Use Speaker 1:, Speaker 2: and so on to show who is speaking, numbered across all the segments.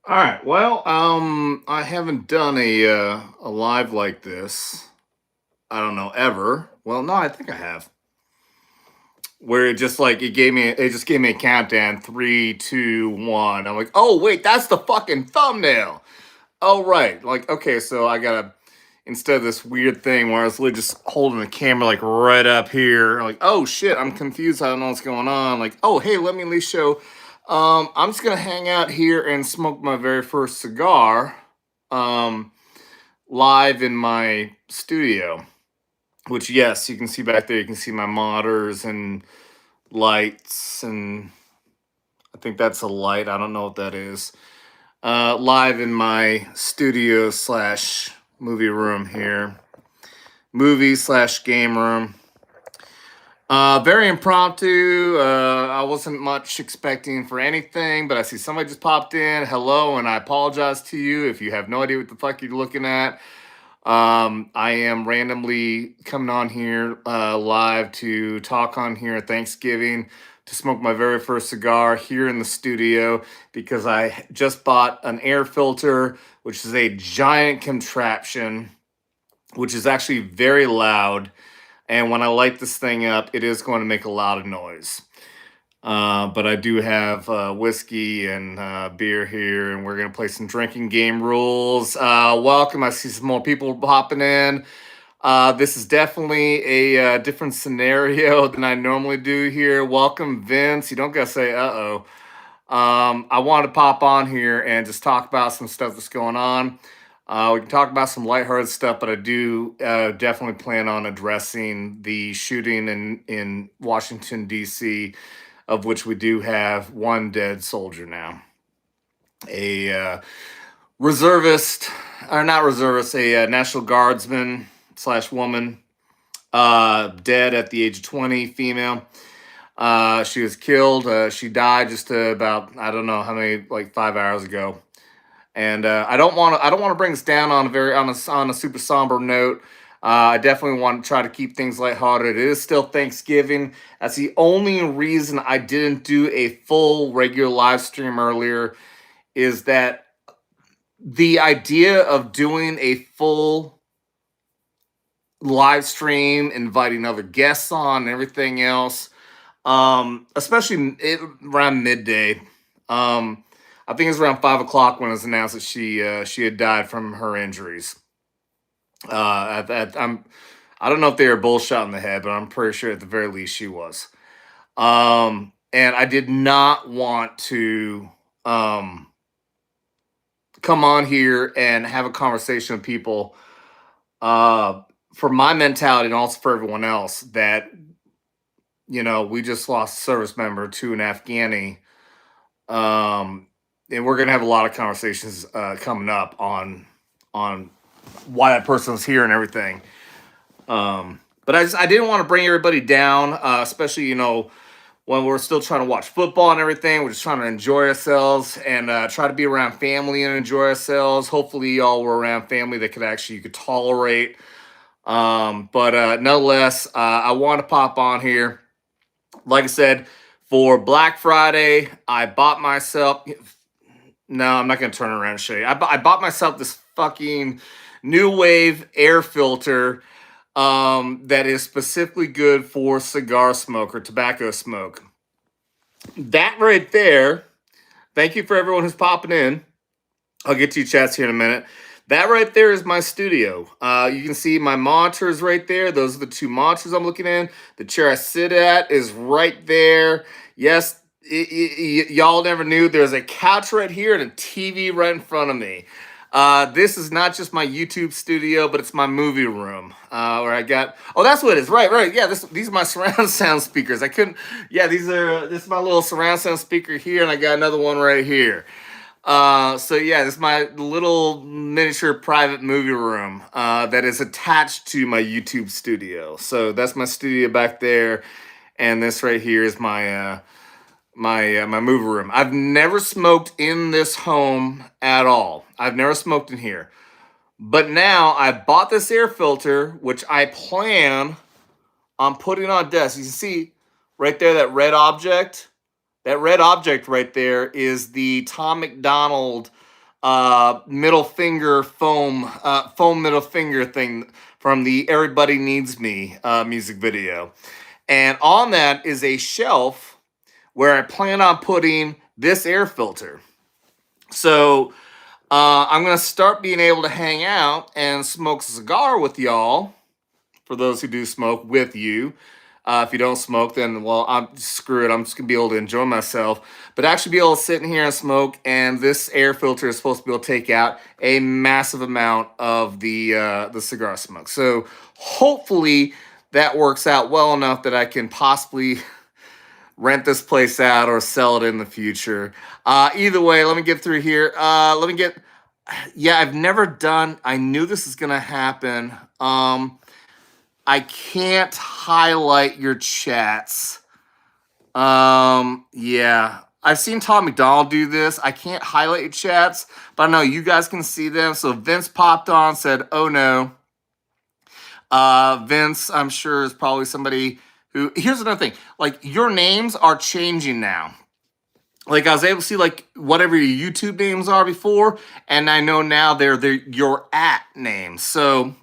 Speaker 1: All right. Well, I haven't done a live like this. I don't know ever. Well, no, I think I have. Where it just like it just gave me a countdown, 3, 2, 1. I'm like, oh wait, that's the fucking thumbnail. Oh right, like okay, so I gotta instead of this weird thing where I was literally just holding the camera like right up here, like oh shit, I'm confused. I don't know what's going on. Like oh hey, let me at least show. I'm just gonna hang out here and smoke my very first cigar. Um, Live in my studio, which yes, you can see back there. You can see my monitors and lights, and I think that's a light. I don't know what that is. Live in my studio slash movie room here, movie slash game room. Very impromptu. I wasn't much expecting for anything, but I see somebody just popped in. Hello, and I apologize to you if you have no idea what the fuck you're looking at. I am randomly coming on here live to talk on here at Thanksgiving to smoke my very first cigar here in the studio because I just bought an air filter, which is a giant contraption, which is actually very loud. And when I light this thing up, it is going to make a lot of noise. But I do have whiskey and beer here, and we're going to play some drinking game rules. Welcome. I see some more people hopping in. This is definitely a different scenario than I normally do here. Welcome, Vince. You don't got to say, uh oh. I want to pop on here and just talk about some stuff that's going on. We can talk about some lighthearted stuff, but I do definitely plan on addressing the shooting in Washington, D.C., of which we do have one dead soldier now. A reservist, or not reservist, a National Guardsman slash woman, dead at the age of 20, female. She was killed. She died just about I don't know how many, like 5 hours ago. And I don't want to bring us down on a super somber note. I definitely want to try to keep things lighthearted. It is still Thanksgiving. That's the only reason I didn't do a full regular live stream earlier. Is that the idea of doing a full live stream, inviting other guests on, and everything else, especially around midday. Um, I think it was around 5 o'clock when it was announced that she had died from her injuries. I don't know if they were both shot in the head, but I'm pretty sure at the very least she was. And I did not want to come on here and have a conversation with people uh, for my mentality and also for everyone else that we just lost a service member to an Afghani. Um, and we're gonna have a lot of conversations coming up on why that person's here and everything. But I didn't want to bring everybody down, especially when we're still trying to watch football and everything. We're just trying to enjoy ourselves and try to be around family and enjoy ourselves. Hopefully, y'all were around family that you could tolerate. But nonetheless, I want to pop on here. Like I said, for Black Friday, I bought myself. No, I'm not gonna turn around and show you. I bought myself this fucking new wave air filter that is specifically good for cigar smoke or tobacco smoke. That right there. Thank you for everyone who's popping in. I'll get to you chats here in a minute. That right there is my studio. You can see my monitors right there. Those are the two monitors I'm looking in. The chair I sit at is right there. Yes, y'all never knew there's a couch right here and a TV right in front of me. This is not just my YouTube studio, but it's my movie room where I got. Oh, that's what it is. Right, right. Yeah, these are my surround sound speakers. I couldn't. Yeah, this is my little surround sound speaker here, and I got another one right here. So yeah, this is my little miniature private movie room that is attached to my YouTube studio. So that's my studio back there, and this right here is my movie room. I've never smoked in this home at all. I've never smoked in here, but now I bought this air filter, which I plan on putting on desk. You can see right there that red object. That red object right there is the Tom McDonald middle finger foam middle finger thing from the Everybody Needs Me music video. And on that is a shelf where I plan on putting this air filter. So I'm going to start being able to hang out and smoke a cigar with y'all, for those who do smoke, with you. If you don't smoke, then, well, screw it. I'm just going to be able to enjoy myself. But actually be able to sit in here and smoke, and this air filter is supposed to be able to take out a massive amount of the cigar smoke. So hopefully that works out well enough that I can possibly rent this place out or sell it in the future. Either way, let me get through here. Yeah, I've never done, I knew this is going to happen. I can't highlight your chats. Yeah. I've seen Tom McDonald do this. I can't highlight your chats, but I know you guys can see them. So Vince popped on, said, oh no. Vince, I'm sure, is probably somebody who, here's another thing. Like, your names are changing now. Like, I was able to see, like, whatever your YouTube names are before, and I know now they're your at names. So,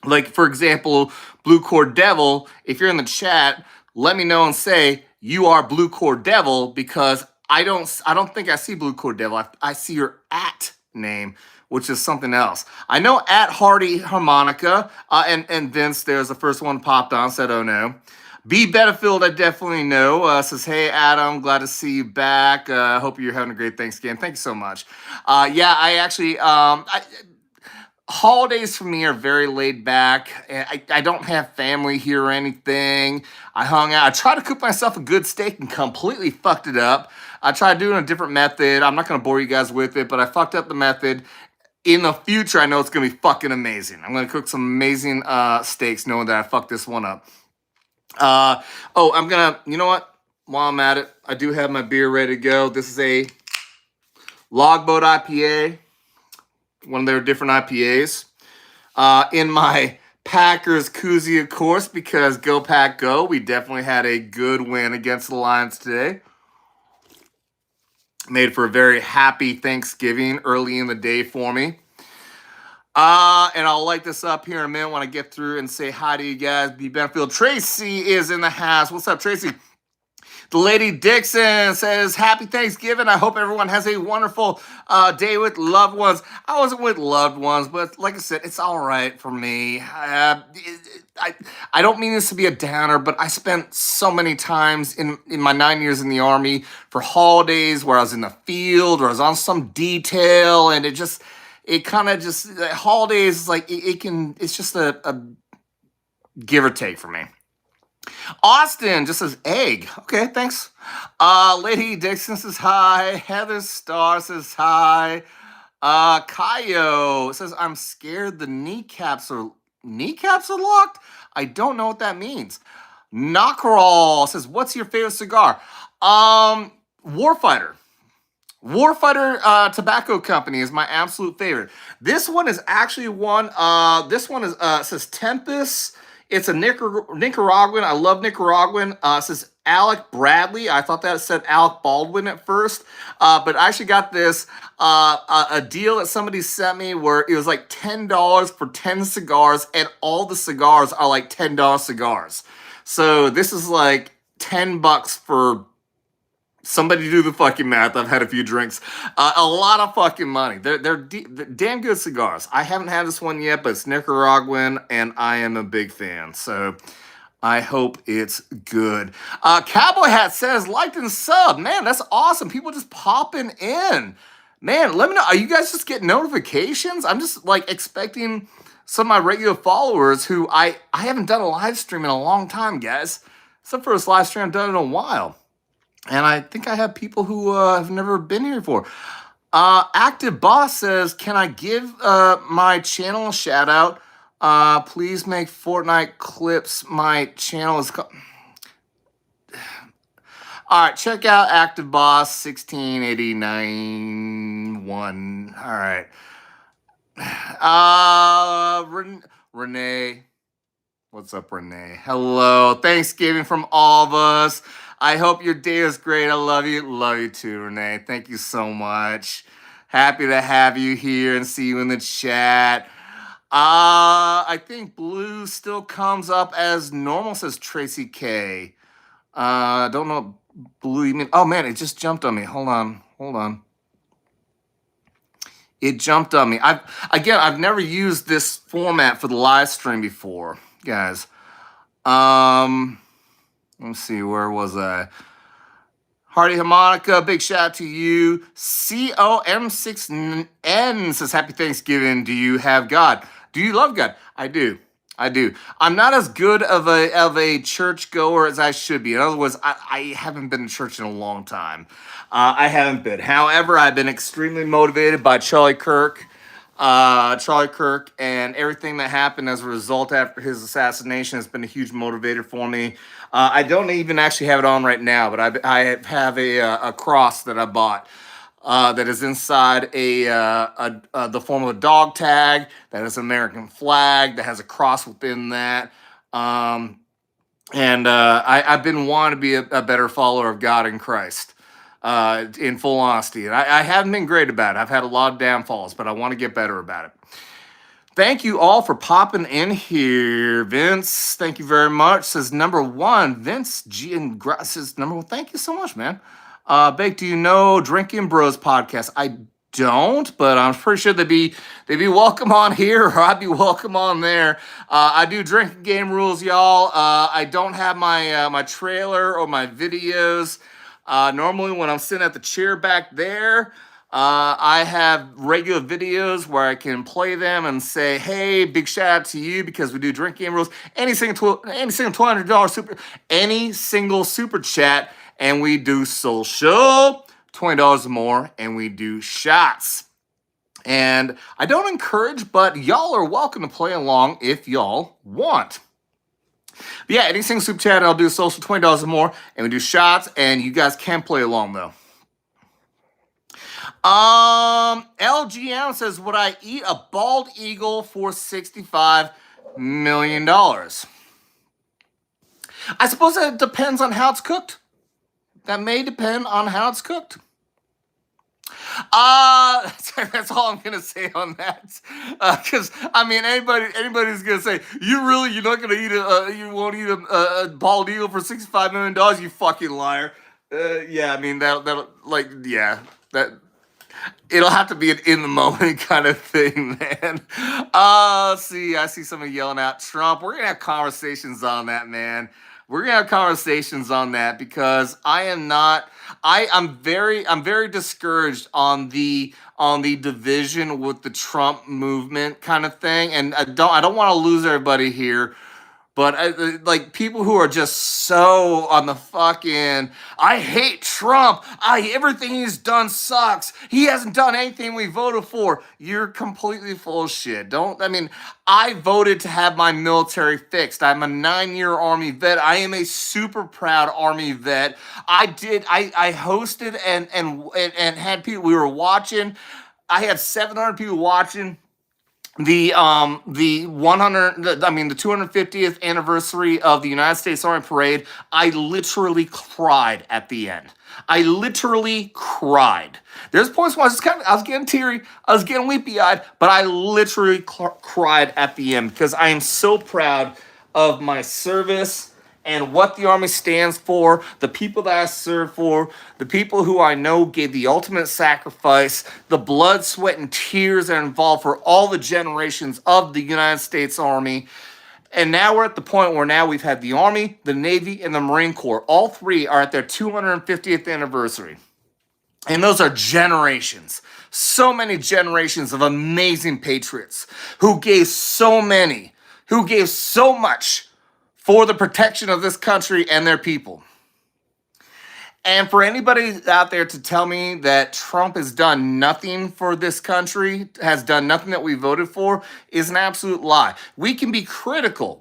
Speaker 1: like, for example, Blue Cord Devil, if you're in the chat, let me know and say you are Blue Cord Devil, because I don't think I see Blue Cord Devil. I see your at name, which is something else. I know at Hardy Harmonica, and Vince, there's the first one popped on, said, oh no. B. Benefield, I definitely know, says, hey, Adam, glad to see you back. Hope you're having a great Thanksgiving. Thank you so much. Yeah, I actually, holidays for me are very laid back. I don't have family here or anything. I hung out. I tried to cook myself a good steak and completely fucked it up. I tried doing a different method. I'm not going to bore you guys with it, but I fucked up the method. In the future, I know it's going to be fucking amazing. I'm going to cook some amazing steaks knowing that I fucked this one up. I'm gonna, you know what? While I'm at it, I do have my beer ready to go. This is a Logboat IPA, one of their different IPAs. In my Packers koozie, of course, because go Pack go. We definitely had a good win against the Lions today. Made for a very happy Thanksgiving early in the day for me. And I'll light this up here in a minute when I get through and say hi to you guys. B. Benfield. Tracy is in the house. What's up, Tracy? The Lady Dixon says, happy Thanksgiving. I hope everyone has a wonderful day with loved ones. I wasn't with loved ones, but like I said, it's all right for me. I don't mean this to be a downer, but I spent so many times in my 9 years in the Army for holidays where I was in the field or I was on some detail, and holidays, like, it's just a give or take for me. Austin just says egg. Okay, thanks. Lady Dixon says hi. Heather Starr says hi. Kaio says, I'm scared the kneecaps are locked. I don't know what that means. Knockerall says, what's your favorite cigar? Warfighter. Warfighter Tobacco Company is my absolute favorite. This one is actually one. This one is says Tempest. It's a Nicaraguan. I love Nicaraguan. It says Alec Bradley. I thought that said Alec Baldwin at first, but I actually got this a deal that somebody sent me where it was like $10 for 10 cigars, and all the cigars are like $10 cigars. So this is like $10 for. Somebody do the fucking math. I've had a few drinks. A lot of fucking money. They're damn good cigars. I haven't had this one yet, but it's Nicaraguan, and I am a big fan. So I hope it's good. Cowboy Hat says, liked and sub. Man, that's awesome. People just popping in. Man, let me know. Are you guys just getting notifications? I'm just, like, expecting some of my regular followers who I haven't done a live stream in a long time, guys. It's the first live stream I've done in a while. And I think I have people who have never been here before. Active Boss says, can I give my channel a shout out? Please make Fortnite clips. My channel is called... All right, check out Active Boss 16891. All right. Renee. What's up, Renee? Hello. Thanksgiving from all of us. I hope your day is great. I love you. Love you too, Renee. Thank you so much. Happy to have you here and see you in the chat. I think blue still comes up as normal, says Tracy K. Don't know blue you mean. Oh man, it just jumped on me. Hold on. It jumped on me. I've never used this format for the live stream before, guys. Let's see, where was I? Hardy Harmonica, big shout out to you. COM6N says, Happy Thanksgiving. Do you have God? Do you love God? I do. I'm not as good of a church goer as I should be. In other words, I haven't been to church in a long time. I haven't been. However, I've been extremely motivated by Charlie Kirk, and everything that happened as a result after his assassination has been a huge motivator for me. I don't even actually have it on right now, but I have a cross that I bought. That is inside the form of a dog tag, that is an American flag, that has a cross within that. I've been wanting to be a better follower of God in Christ, in full honesty. And I haven't been great about it. I've had a lot of downfalls, but I want to get better about it. Thank you all for popping in here. Vince, thank you very much. Says number one. Vince G and says number one. Thank you so much, man. Bake, do you know Drinking Bros podcast? I don't, but I'm pretty sure they'd be welcome on here, or I'd be welcome on there. I do drinking game rules, y'all. I don't have my trailer or my videos. Normally when I'm sitting at the chair back there, I have regular videos where I can play them and say, hey, big shout out to you because we do drink game rules. Any single super chat, and we do social, $20 or more, and we do shots. And I don't encourage, but y'all are welcome to play along if y'all want. But yeah, any single super chat, I'll do social, $20 or more, and we do shots, and you guys can play along though. LGM says, would I eat a bald eagle for $65 million? I suppose it depends on how it's cooked. That may depend on how it's cooked. That's all I'm gonna say on that. Because I mean, anybody's gonna say you're not gonna eat you won't eat a bald eagle for $65 million. You fucking liar. Yeah, I mean that it'll have to be an in the moment kind of thing, man. I see somebody yelling out Trump. We're gonna have conversations on that, man. We're gonna have conversations on that because I'm very discouraged on the division with the Trump movement kind of thing, and I don't want to lose everybody here. But like people who are just so on the fucking, I hate Trump. Everything he's done sucks. He hasn't done anything we voted for. You're completely full of shit. I voted to have my military fixed. I'm a 9-year Army vet. I am a super proud Army vet. I hosted and had people, we were watching. I had 700 people watching the 250th anniversary of the United States Army Parade. I literally cried at the end. I literally cried. There's points where I was getting teary, I was getting weepy-eyed, but I literally cried at the end because I am so proud of my service and what the Army stands for, the people that I serve for, the people who I know gave the ultimate sacrifice, the blood, sweat, and tears that are involved for all the generations of the United States Army. And now we're at the point where now we've had the Army, the Navy, and the Marine Corps. All three are at their 250th anniversary. And those are generations. So many generations of amazing patriots who gave so much for the protection of this country and their people. And for anybody out there to tell me that Trump has done nothing for this country, has done nothing that we voted for, is an absolute lie. We can be critical.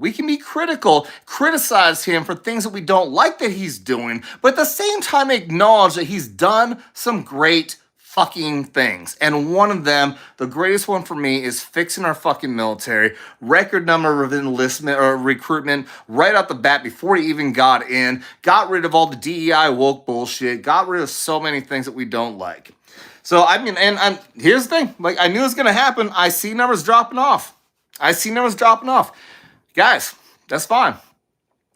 Speaker 1: Criticize him for things that we don't like that he's doing, but at the same time acknowledge that he's done some great fucking things. And one of them, the greatest one for me, is fixing our fucking military. Record number of enlistment or recruitment right out the bat before he even got in. Got rid of all the DEI woke bullshit. Got rid of so many things that we don't like. So I mean, and here's the thing: like I knew it was gonna happen. I see numbers dropping off. I see numbers dropping off, guys. That's fine.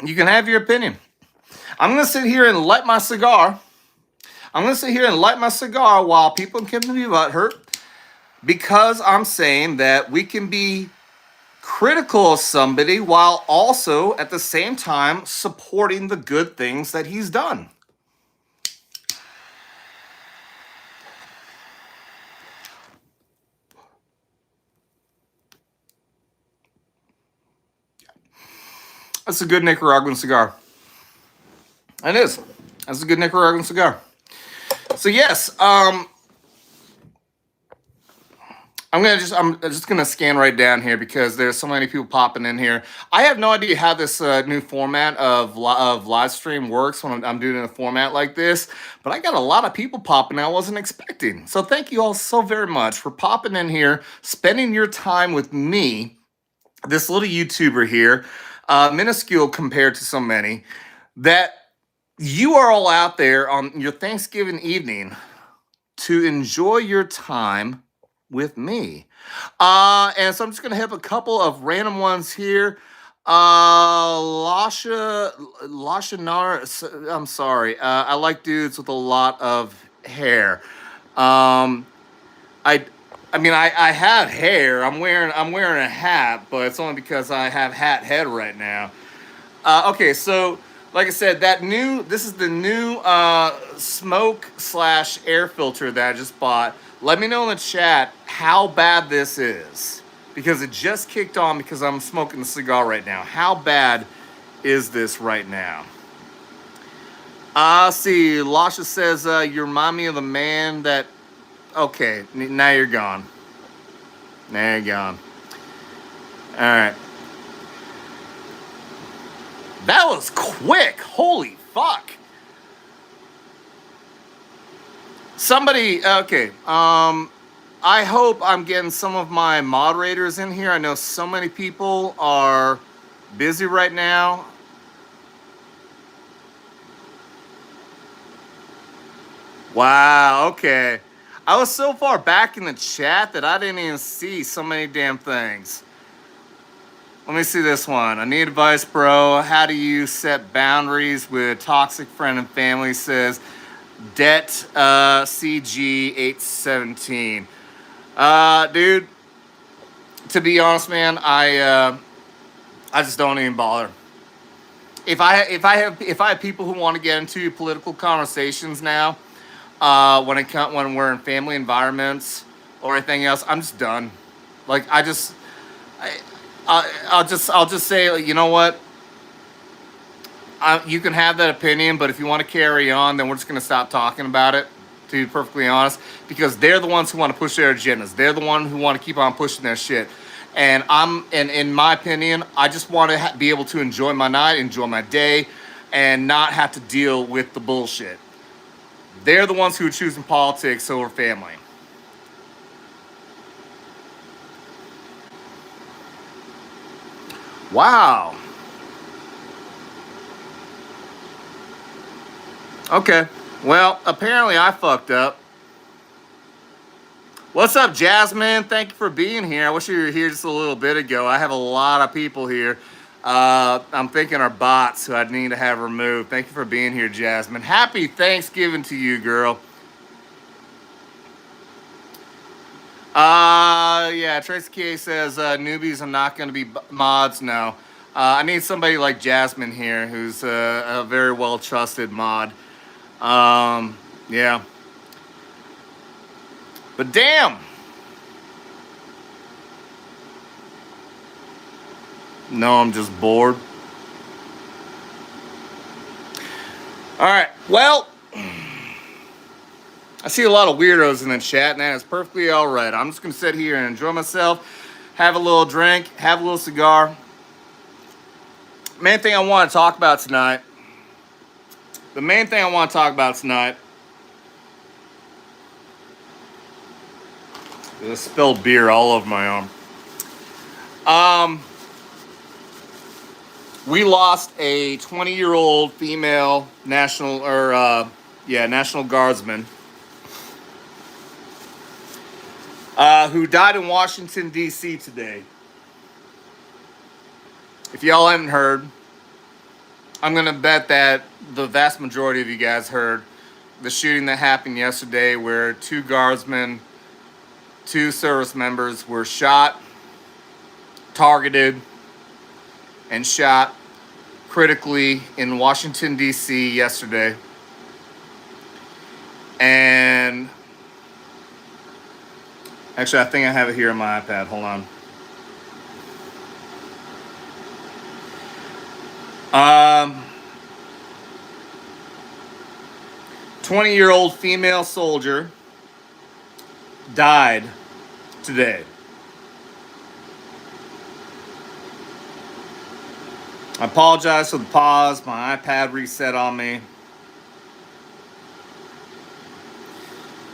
Speaker 1: You can have your opinion. I'm gonna sit here and light my cigar. I'm gonna sit here and light my cigar while people can be butthurt because I'm saying that we can be critical of somebody while also at the same time supporting the good things that he's done. That's a good Nicaraguan cigar. It is. That's a good Nicaraguan cigar. So yes, I'm just gonna scan right down here because there's so many people popping in here. I have no idea how this new format of live stream works when I'm doing a format like this, but I got a lot of people popping I wasn't expecting. So thank you all so very much for popping in here, spending your time with me, this little YouTuber here, minuscule compared to so many, that you are all out there on your Thanksgiving evening to enjoy your time with me. And so I'm just gonna hit a couple of random ones here. Lasha Nar. I'm sorry. I like dudes with a lot of hair. Um, I, I mean, I have hair. I'm wearing a hat, but it's only because I have hat head right now. Okay, so like I said, this is the new smoke slash air filter that I just bought. Let me know in the chat how bad this is because it just kicked on because I'm smoking the cigar right now. How bad is this right now? See, Lasha says you remind me of the man that. Okay, now you're gone. Now you're gone. All right. That was quick. Holy fuck. Somebody, okay. I hope I'm getting some of my moderators in here. I know so many people are busy right now. Wow, okay. I was so far back in the chat that I didn't even see so many damn things. Let me see this one. I need advice, bro. How do you set boundaries with toxic friend and family? Says Debt CG817. Dude, to be honest, man, I just don't even bother. If I have people who want to get into political conversations now, when we're in family environments or anything else, I'm just done. Like I'll just say, like, you know what? You can have that opinion, but if you want to carry on, then we're just going to stop talking about it, to be perfectly honest, because they're the ones who want to push their agendas. They're the ones who want to keep on pushing their shit. And in my opinion, I just want to be able to enjoy my night, enjoy my day, and not have to deal with the bullshit. They're the ones who are choosing politics over family. Wow. Okay. Well, apparently I fucked up. What's up, Jasmine? Thank you for being here. I wish you were here just a little bit ago. I have a lot of people here. I'm thinking are bots who I need to have removed. Thank you for being here, Jasmine. Happy Thanksgiving to you, girl. Yeah, Tracy K says newbies are not going to be mods. No. I need somebody like Jasmine here who's a very well trusted mod. Yeah. But damn. No, I'm just bored. All right. Well, I see a lot of weirdos in the chat, and that is perfectly all right. I'm just going to sit here and enjoy myself, have a little drink, have a little cigar. Main thing I want to talk about tonight. The main thing I want to talk about tonight. There's spilled beer all over my arm. We lost a 20-year-old female National Guardsman. who died in Washington, D.C. today. If y'all haven't heard, I'm going to bet that the vast majority of you guys heard the shooting that happened yesterday where 2 guardsmen, 2 service members were shot, targeted, and shot critically in Washington, D.C. yesterday. And actually, I think I have it here on my iPad. Hold on. 20-year-old female soldier died today. I apologize for the pause. My iPad reset on me.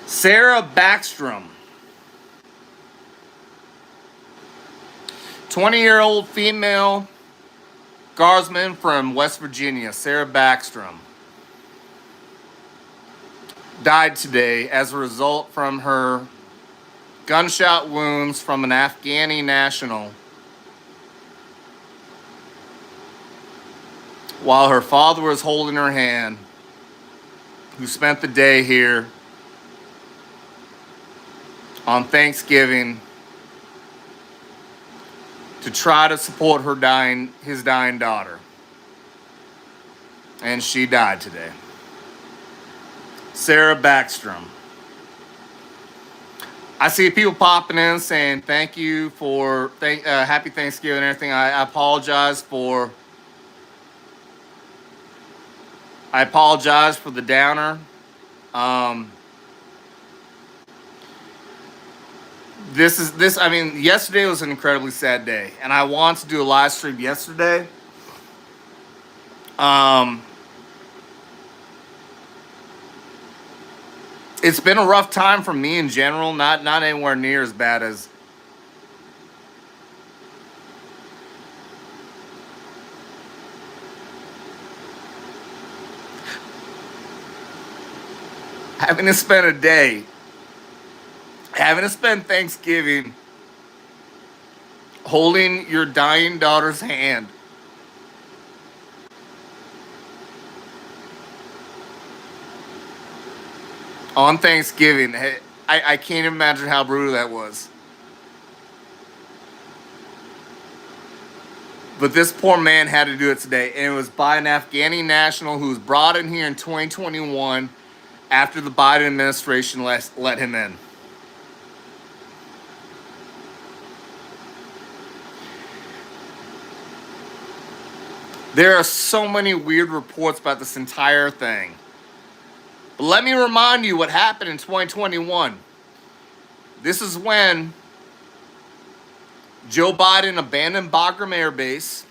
Speaker 1: Sarah Backstrom, 20-year-old female guardsman from West Virginia, Sarah Backstrom, died today as a result from her gunshot wounds from an Afghani national while her father was holding her hand, who spent the day here on Thanksgiving to try to support his dying daughter. And she died today. Sarah Backstrom. I see people popping in saying thank you for happy Thanksgiving and everything. I apologize for the downer. Yesterday was an incredibly sad day, and I wanted to do a live stream yesterday. It's been a rough time for me in general, not anywhere near as bad as having to spend Thanksgiving holding your dying daughter's hand. On Thanksgiving. I can't imagine how brutal that was. But this poor man had to do it today, and it was by an Afghani national who was brought in here in 2021 after the Biden administration let him in. There are so many weird reports about this entire thing. But let me remind you what happened in 2021. This is when Joe Biden abandoned Bagram Air Base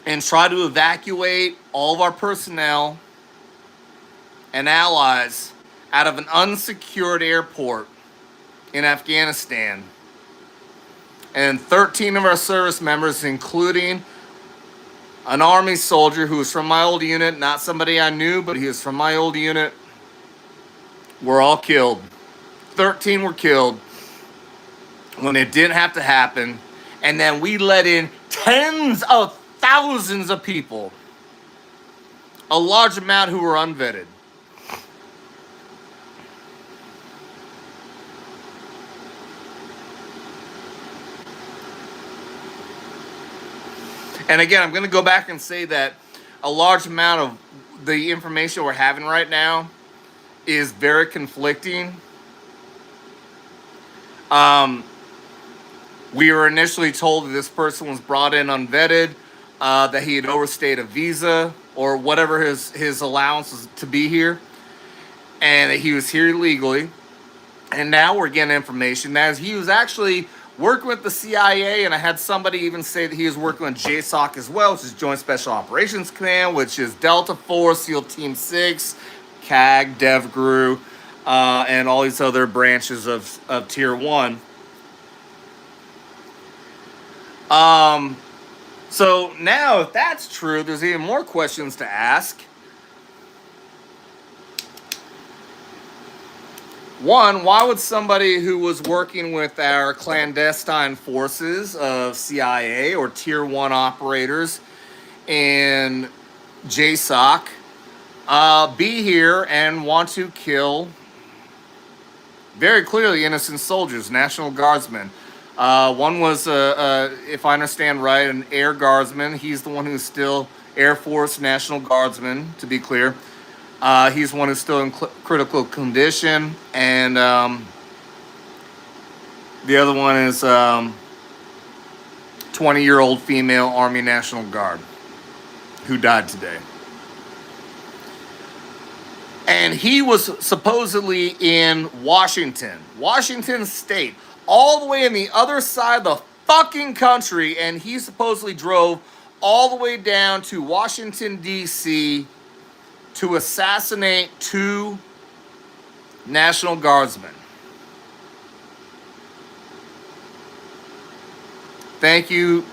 Speaker 1: and tried to evacuate all of our personnel and allies out of an unsecured airport in Afghanistan. And 13 of our service members, including an Army soldier who was from my old unit, not somebody I knew, but he was from my old unit, were all killed. 13 were killed when it didn't have to happen. And then we let in tens of thousands of people, a large amount who were unvetted. And again, I'm going to go back and say that a large amount of the information we're having right now is very conflicting. We were initially told that this person was brought in unvetted, that he had overstayed a visa or whatever his allowance was to be here, and that he was here illegally. And now we're getting information that he was actually working with the CIA, and I had somebody even say that he was working with JSOC as well, which is Joint Special Operations Command, which is Delta Force, SEAL Team 6, CAG, DevGru, and all these other branches of Tier 1. So now, if that's true, there's even more questions to ask. One, why would somebody who was working with our clandestine forces of CIA or Tier 1 operators in JSOC be here and want to kill very clearly innocent soldiers, National Guardsmen? One was, if I understand right, an Air Guardsman. He's the one who's still Air Force National Guardsman, to be clear. He's one who's still in critical condition. And the other one is 20-year-old female Army National Guard who died today. And he was supposedly in Washington State, all the way in the other side of the fucking country, and he supposedly drove all the way down to Washington, D.C. to assassinate 2 National Guardsmen. Thank you,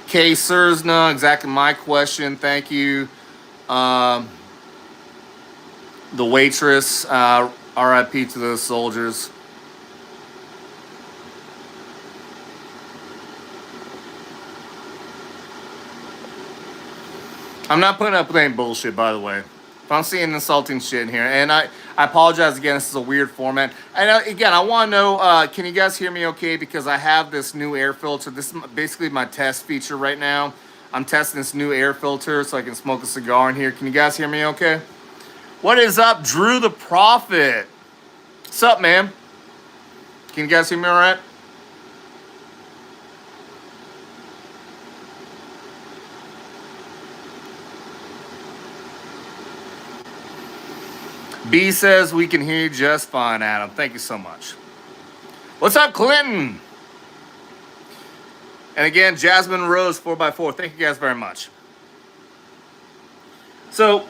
Speaker 1: K. Sersna. Exactly my question. Thank you, the waitress. RIP to those soldiers. I'm not putting up with any bullshit, by the way. If I'm seeing insulting shit in here, and I apologize again, this is a weird format. And again, I want to know, can you guys hear me okay? Because I have this new air filter. This is basically my test feature right now. I'm testing this new air filter so I can smoke a cigar in here. Can you guys hear me okay? What is up, Drew the Prophet? What's up, man? Can you guys hear me all right? B says we can hear you just fine, Adam. Thank you so much. What's up, Clinton? And again, Jasmine Rose 4x4. Thank you guys very much. So,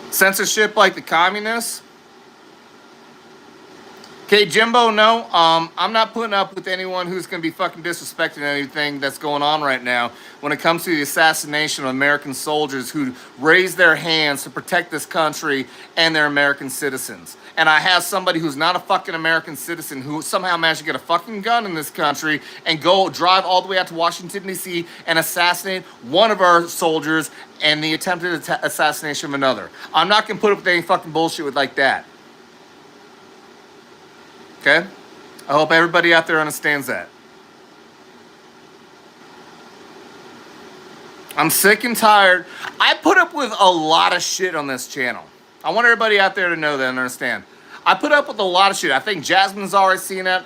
Speaker 1: censorship like the communists? Okay, Jimbo, no. I'm not putting up with anyone who's going to be fucking disrespecting anything that's going on right now when it comes to the assassination of American soldiers who raised their hands to protect this country and their American citizens. And I have somebody who's not a fucking American citizen who somehow managed to get a fucking gun in this country and go drive all the way out to Washington, D.C. and assassinate one of our soldiers and the attempted assassination of another. I'm not going to put up with any fucking bullshit with like that. Okay? I hope everybody out there understands that. I'm sick and tired. I put up with a lot of shit on this channel. I want everybody out there to know that and understand. I put up with a lot of shit. I think Jasmine's already seen it.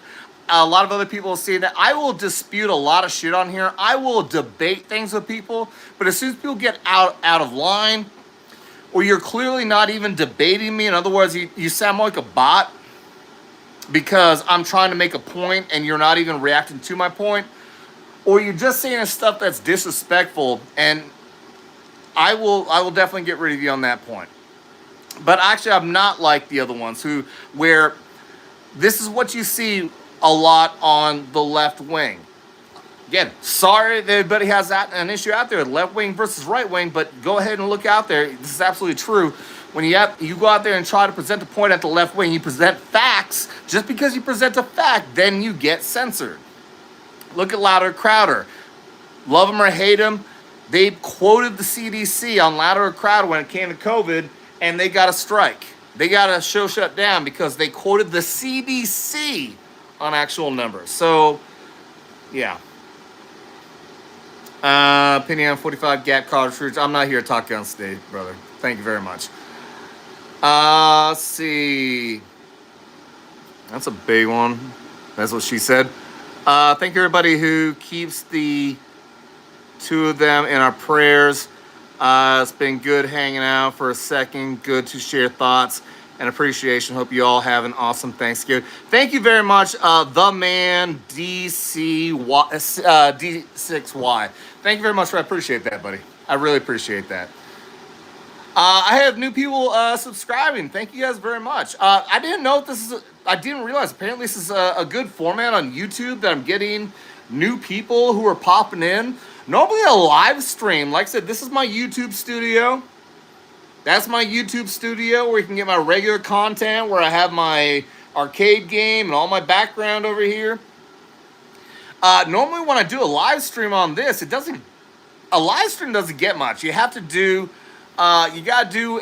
Speaker 1: A lot of other people have seen it. I will dispute a lot of shit on here. I will debate things with people. But as soon as people get out of line, or you're clearly not even debating me, in other words, you sound like a bot, because I'm trying to make a point and you're not even reacting to my point, or you're just saying stuff that's disrespectful, and I will definitely get rid of you on that point. But actually, I'm not like the other ones where this is what you see a lot on the left wing. Again, sorry that everybody has an issue out there, left wing versus right wing, but go ahead and look out there. This is absolutely true. When you go out there and try to present a point at the left wing, you present facts. Just because you present a fact, then you get censored. Look at Louder Crowder. Love him or hate him, they quoted the CDC on Louder Crowder when it came to COVID, and they got a strike. They got a show shut down because they quoted the CDC on actual numbers. So, yeah. Opinion on 45 Gap College Fruits. I'm not here to talk gun state, brother. Thank you very much. Let's see. That's a big one. That's what she said. Thank you, everybody who keeps the 2 of them in our prayers. It's been good hanging out for a second. Good to share thoughts and appreciation. Hope you all have an awesome Thanksgiving. Thank you very much, the man D6Y. Thank you very much. I appreciate that, buddy. I really appreciate that. I have new people subscribing. Thank you guys very much. I didn't know if this is. I didn't realize. Apparently, this is a good format on YouTube that I'm getting new people who are popping in. Normally, a live stream. Like I said, this is my YouTube studio. That's my YouTube studio where you can get my regular content, where I have my arcade game and all my background over here. Normally when I do a live stream on this, a live stream doesn't get much. You have to do you gotta do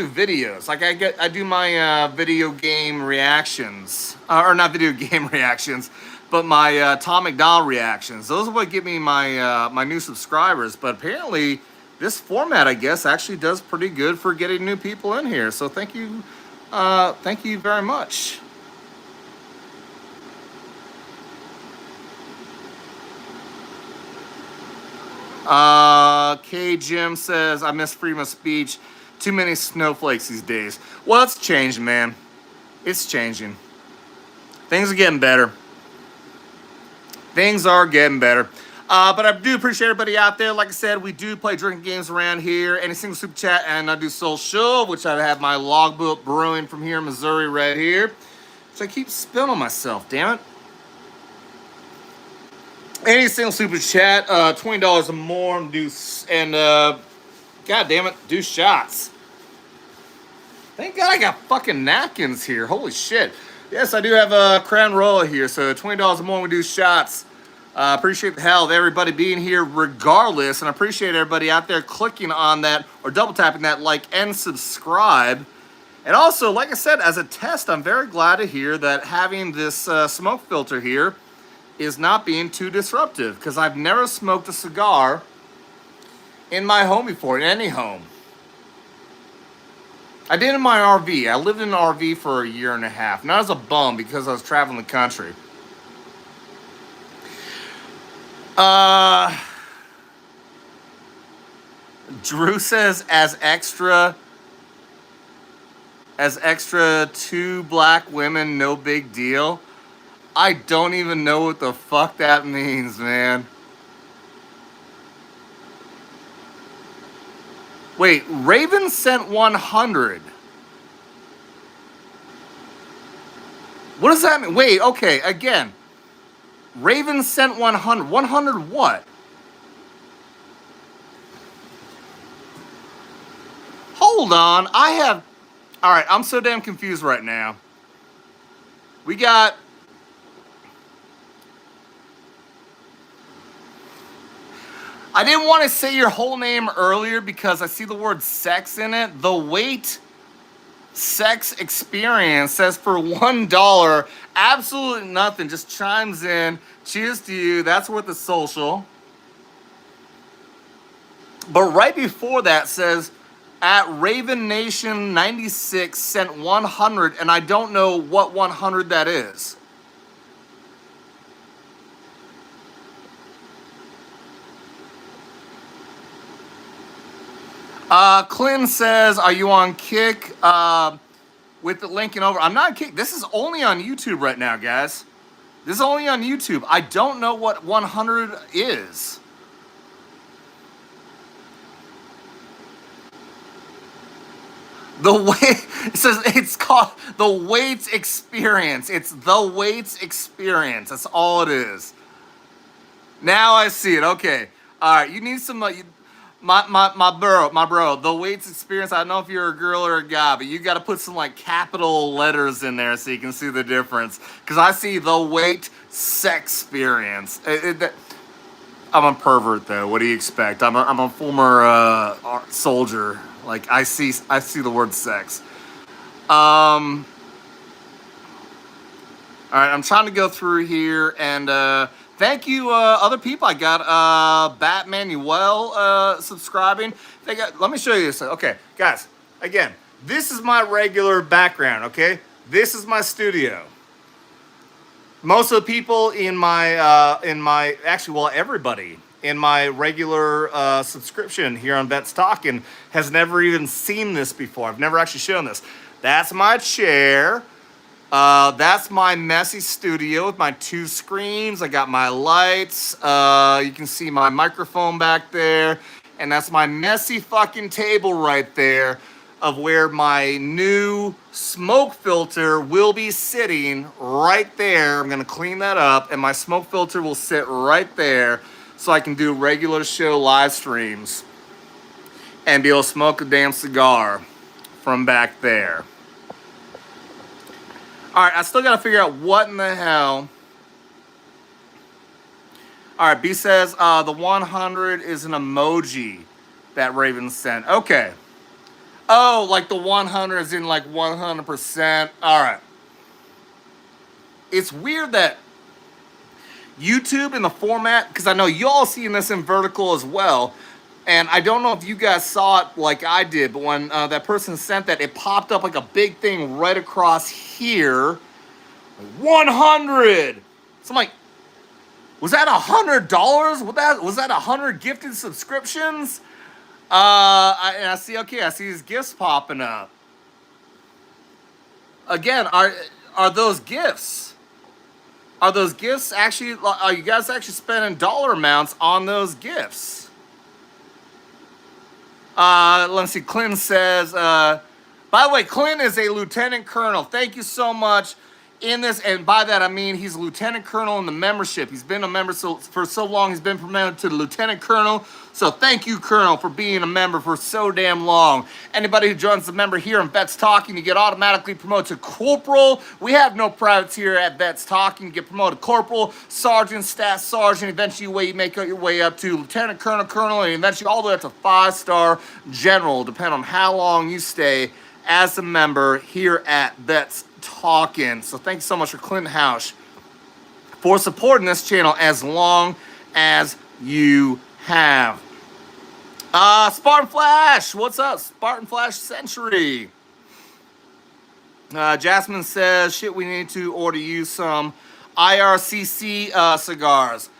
Speaker 1: videos. Like I do my video game reactions, or not video game reactions, but my Tom McDonald reactions. Those are what give me my my new subscribers. But apparently, this format, I guess, actually does pretty good for getting new people in here. So thank you very much. K Jim says, I miss freedom of speech. Too many snowflakes these days. Well, it's changing, man. It's changing. Things are getting better. Things are getting better. But I do appreciate everybody out there. Like I said, we do play drinking games around here. Any single super chat, and I do social, which I have my logbook brewing from here in Missouri right here. So I keep spilling on myself, damn it. Any single super chat, $20 or more, and god damn it, do shots. Thank God I got fucking napkins here. Holy shit. Yes, I do have a Crown Royal here, so $20 or more, we do shots. Appreciate the hell of everybody being here regardless, and I appreciate everybody out there clicking on that or double tapping that like and subscribe. And also, like I said, as a test, I'm very glad to hear that having this smoke filter here is not being too disruptive, because I've never smoked a cigar in my home before, in any home. I did in my RV. I lived in an RV for a year and a half. Not as a bum, because I was traveling the country. Drew says, as extra 2 black women, no big deal. I don't even know what the fuck that means, man. Wait, Raven sent 100. What does that mean? Wait, okay, again. Raven sent 100. 100 what? Hold on, all right, I'm so damn confused right now. We got... I didn't want to say your whole name earlier because I see the word sex in it. The Wait Sex Experience says for $1, absolutely nothing, just chimes in. Cheers to you. That's worth the social. But right before that says, at Raven Nation 96 sent 100, and I don't know what 100 that is. Clint says, are you on Kick? With the linking over. I'm not on Kick. This is only on YouTube right now, guys. This is only on YouTube. I don't know what 100 is. The way it says, it's called the Waits Experience. It's the Waits Experience. That's all it is. Now I see it. Okay. All right. You need some. My bro, the Waits Experience. I don't know if you're a girl or a guy, but you got to put some like capital letters in there so you can see the difference. Because I see the Wait Sex Experience. I'm a pervert though. What do you expect? I'm a former soldier. Like I see the word sex. All right, I'm trying to go through here and thank you other people. I got Batmanuel subscribing. Let me show you this. Okay, guys. Again, this is my regular background. Okay, this is my studio. Most of the people in my actually, well, everybody in my regular subscription here on Vets Talkin has never even seen this before. I've never actually shown this. That's my chair. That's my messy studio with my 2 screens. I got my lights. You can see my microphone back there. And that's my messy fucking table right there of where my new smoke filter will be sitting right there. I'm going to clean that up, and my smoke filter will sit right there so I can do regular show live streams. and be able to smoke a damn cigar from back there. All right, I still got to figure out what in the hell. All right, B says the 100 is an emoji that Raven sent. Okay. Oh, like the 100 is in like 100%. All right. It's weird that YouTube in the format, because I know y'all seeing this in vertical as well, and I don't know if you guys saw it like I did, but when that person sent that, it popped up like a big thing right across here. 100! So I'm like, was that $100? Was that 100 gifted subscriptions? I see. Okay, I see these gifts popping up. Again, are those gifts? Are those gifts actually? Are you guys actually spending dollar amounts on those gifts? Let's see. Clint says. By the way, Clint is a lieutenant colonel. Thank you so much. In this, and by that I mean he's a lieutenant colonel in the membership. He's been a member for so long. He's been promoted to the lieutenant colonel. So thank you, Colonel, for being a member for so damn long. Anybody who joins the member here in Vets Talking, you get automatically promoted to corporal. We have no privates here at Vets Talking. You get promoted to corporal, sergeant, staff sergeant. Eventually, you make your way up to lieutenant colonel, colonel, and eventually all the way up to 5-star general, depending on how long you stay as a member here at Vets Talkin'. So thanks so much for Clinton Housh for supporting this channel as long as you have. Spartan Flash, what's up? Spartan Flash Century. Jasmine says, shit, we need to order you some IRCC cigars.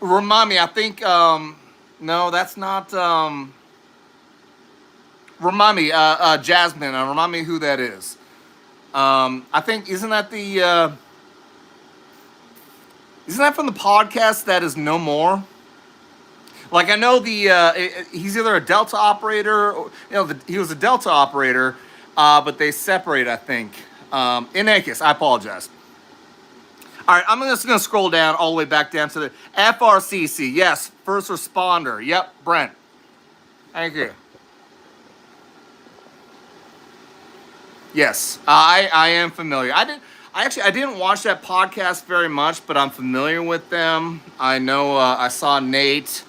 Speaker 1: Remind me, I think, no, that's not, remind me, Jasmine, remind me who that is. I think, isn't that from the podcast that is No More? Like, I know he's either a Delta operator, or, he was a Delta operator, but they separate, I think. In any case, I apologize. All right, I'm just going to scroll down all the way back down to the FRCC. Yes, first responder. Yep, Brent. Thank you. Yes, I am familiar. I didn't watch that podcast very much, but I'm familiar with them. I know I saw Nate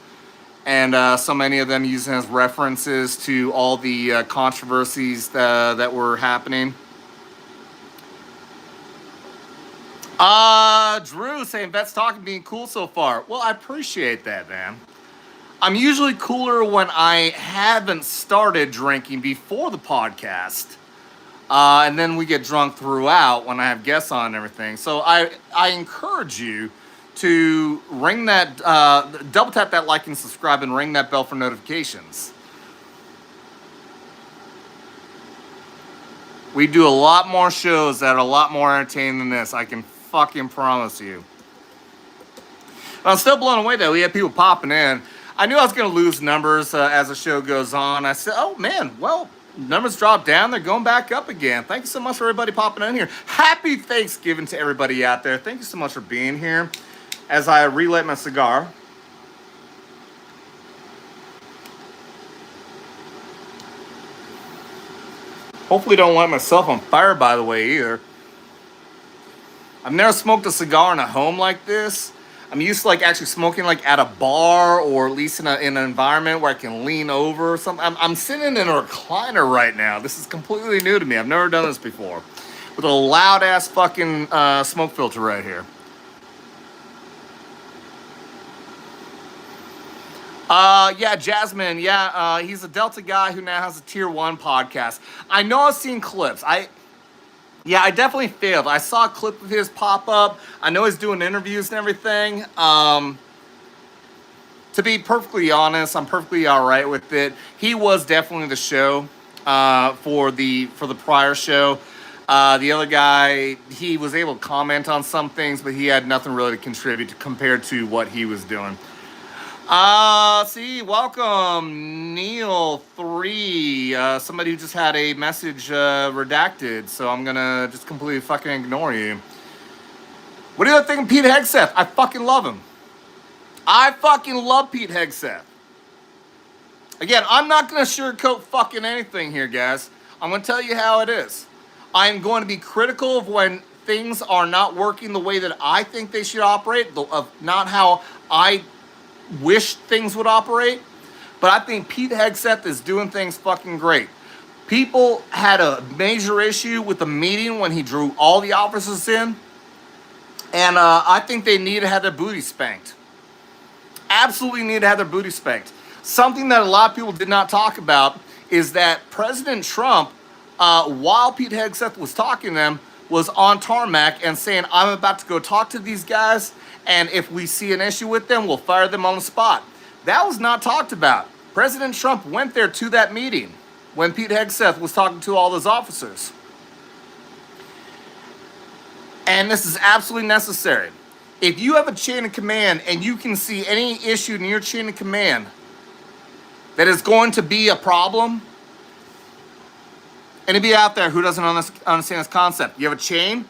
Speaker 1: and so many of them using as references to all the controversies that were happening. Drew saying Vets Talking being cool so far. Well, I appreciate that, man. I'm usually cooler when I haven't started drinking before the podcast. And then we get drunk throughout when I have guests on and everything. So I encourage you to ring that, double tap that like and subscribe and ring that bell for notifications. We do a lot more shows that are a lot more entertaining than this. I can fucking promise you. But I'm still blown away though. We have people popping in. I knew I was going to lose numbers as the show goes on. I said, oh man, well, numbers dropped down. They're going back up again. Thank you so much for everybody popping in here. Happy Thanksgiving to everybody out there. Thank you so much for being here as I relight my cigar. Hopefully don't light myself on fire, by the way, either. I've never smoked a cigar in a home like this. I'm used to like actually smoking like at a bar or at least in an environment where I can lean over or something. I'm sitting in a recliner right now. This is completely new to me. I've never done this before. With a loud ass fucking smoke filter right here. Yeah, Jasmine. Yeah, he's a Delta guy who now has a Tier 1 podcast. I know I've seen clips. Yeah, I definitely failed. I saw a clip of his pop up. I know he's doing interviews and everything. To be perfectly honest, I'm perfectly all right with it. He was definitely the show for the prior show. The other guy, he was able to comment on some things, but he had nothing really to contribute compared to what he was doing. See, welcome, Neil3, somebody who just had a message, redacted, so I'm gonna just completely fucking ignore you. What do you think of Pete Hegseth? I fucking love him. I fucking love Pete Hegseth. Again, I'm not going to sugarcoat fucking anything here, guys. I'm going to tell you how it is. I'm going to be critical of when things are not working the way that I think they should operate, of not how I wish things would operate. But I think Pete Hegseth is doing things fucking great. People had a major issue with the meeting when he drew all the officers in. And I think they need to have their booty spanked. Absolutely need to have their booty spanked. Something that a lot of people did not talk about is that President Trump, while Pete Hegseth was talking to them, was on tarmac and saying, I'm about to go talk to these guys, and if we see an issue with them, we'll fire them on the spot. That was not talked about. President Trump went there to that meeting when Pete Hegseth was talking to all those officers. And this is absolutely necessary. If you have a chain of command and you can see any issue in your chain of command that is going to be a problem, anybody out there who doesn't understand this concept, you have a chain,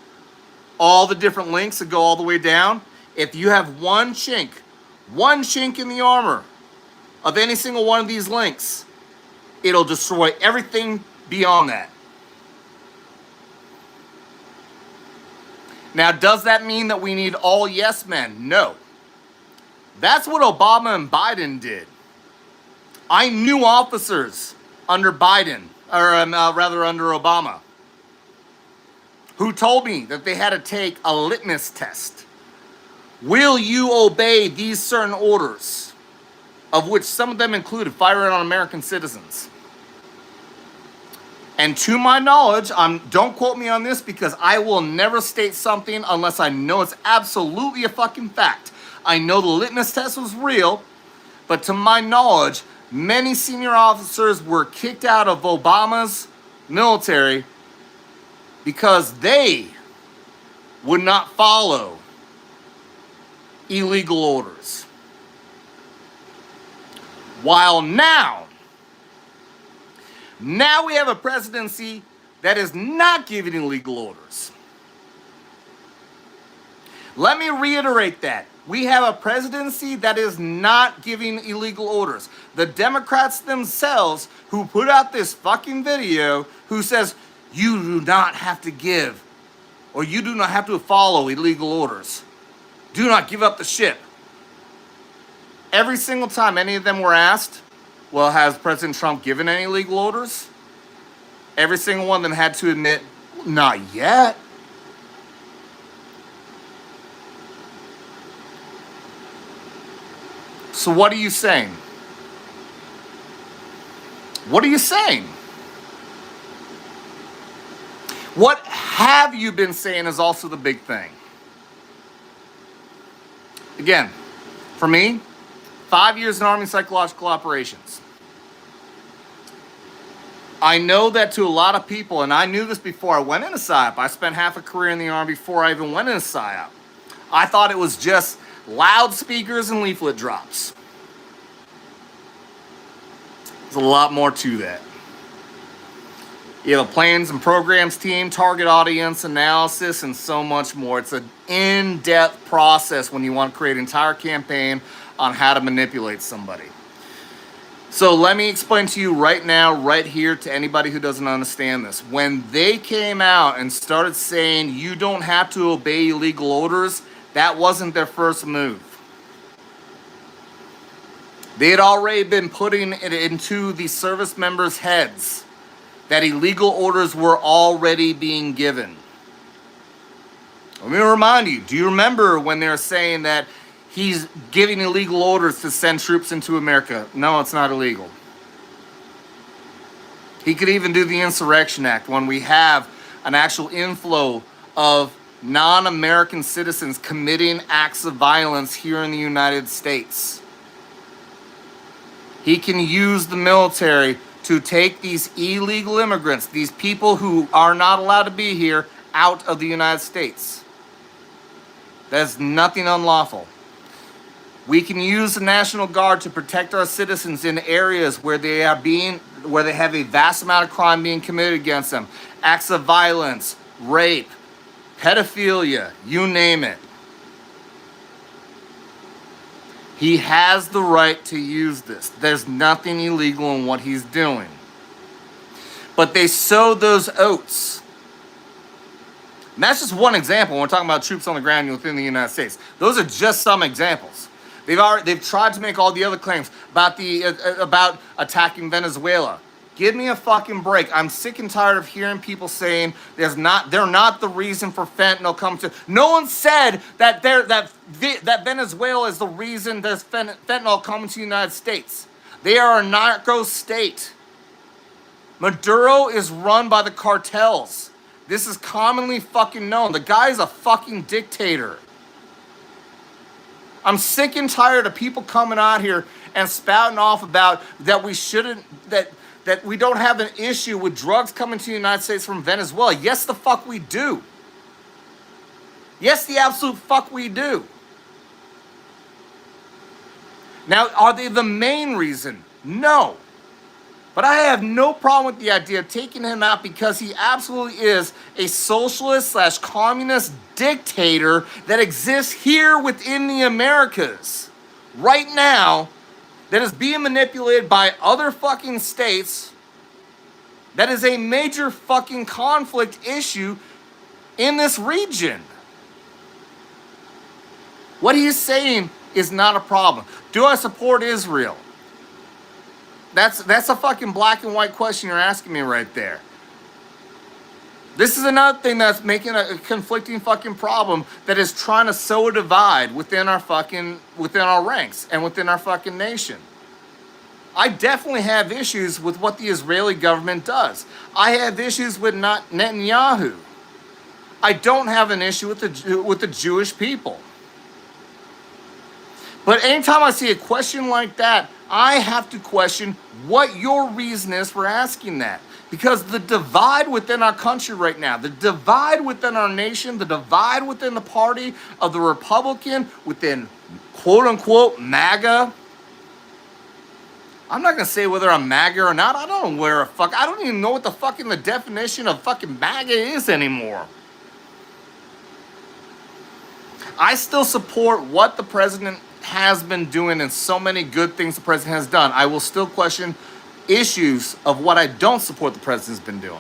Speaker 1: all the different links that go all the way down. If you have one chink in the armor of any single one of these links, it'll destroy everything beyond that. Now, does that mean that we need all yes men? No. That's what Obama and Biden did. I knew officers under Biden, or rather under Obama, who told me that they had to take a litmus test. Will you obey these certain orders, of which some of them included firing on American citizens? And to my knowledge, don't quote me on this because I will never state something unless I know it's absolutely a fucking fact. I know the litmus test was real, but to my knowledge, many senior officers were kicked out of Obama's military because they would not follow illegal orders. While now we have a presidency that is not giving illegal orders. Let me reiterate that. We have a presidency that is not giving illegal orders. The Democrats themselves who put out this fucking video who says you do not have to give or you do not have to follow illegal orders. Do not give up the ship. Every single time any of them were asked, well, has President Trump given any legal orders? Every single one of them had to admit, not yet. So what are you saying? What are you saying? What have you been saying is also the big thing. Again, for me, 5 years in Army Psychological Operations. I know that to a lot of people, and I knew this before I went into PSYOP. I spent half a career in the Army before I even went into PSYOP. I thought it was just loudspeakers and leaflet drops. There's a lot more to that. You have a plans and programs team, target audience analysis, and so much more. It's an in-depth process when you want to create an entire campaign on how to manipulate somebody. So let me explain to you right now, right here, to anybody who doesn't understand this. When they came out and started saying you don't have to obey illegal orders, that wasn't their first move. They had already been putting it into the service members' heads that illegal orders were already being given. Let me remind you, do you remember when they were saying that he's giving illegal orders to send troops into America? No, it's not illegal. He could even do the Insurrection Act when we have an actual inflow of non-American citizens committing acts of violence here in the United States. He can use the military to take these illegal immigrants, these people who are not allowed to be here, out of the United States. That's nothing unlawful. We can use the National Guard to protect our citizens in areas where they have a vast amount of crime being committed against them. Acts of violence, rape, pedophilia, you name it. He has the right to use this. There's nothing illegal in what he's doing. But they sow those oats. And that's just one example when we're talking about troops on the ground within the United States. Those are just some examples. They've tried to make all the other claims about attacking Venezuela. Give me a fucking break. I'm sick and tired of hearing people saying they're not the reason for fentanyl coming to. No one said that Venezuela is the reason there's fentanyl coming to the United States. They are a narco state. Maduro is run by the cartels. This is commonly fucking known. The guy is a fucking dictator. I'm sick and tired of people coming out here and spouting off about that we shouldn't, that we don't have an issue with drugs coming to the United States from Venezuela. Yes, the fuck we do. Yes, the absolute fuck we do. Now, are they the main reason? No. But I have no problem with the idea of taking him out because he absolutely is a socialist/communist dictator that exists here within the Americas right now, that is being manipulated by other fucking states. That is a major fucking conflict issue in this region. What he is saying is not a problem. Do I support Israel? That's a fucking black and white question you're asking me right there. This is another thing that's making a conflicting fucking problem that is trying to sow a divide within our ranks and within our fucking nation. I definitely have issues with what the Israeli government does. I have issues with Netanyahu. I don't have an issue with the Jewish people. But anytime I see a question like that, I have to question what your reason is for asking that. Because the divide within our country right now, the divide within our nation, the divide within the party of the Republican, within quote-unquote MAGA. I'm not going to say whether I'm MAGA or not. I don't know I don't even know what the fucking the definition of fucking MAGA is anymore. I still support what the president has been doing and so many good things the president has done. I will still question issues of what I don't support the president's been doing.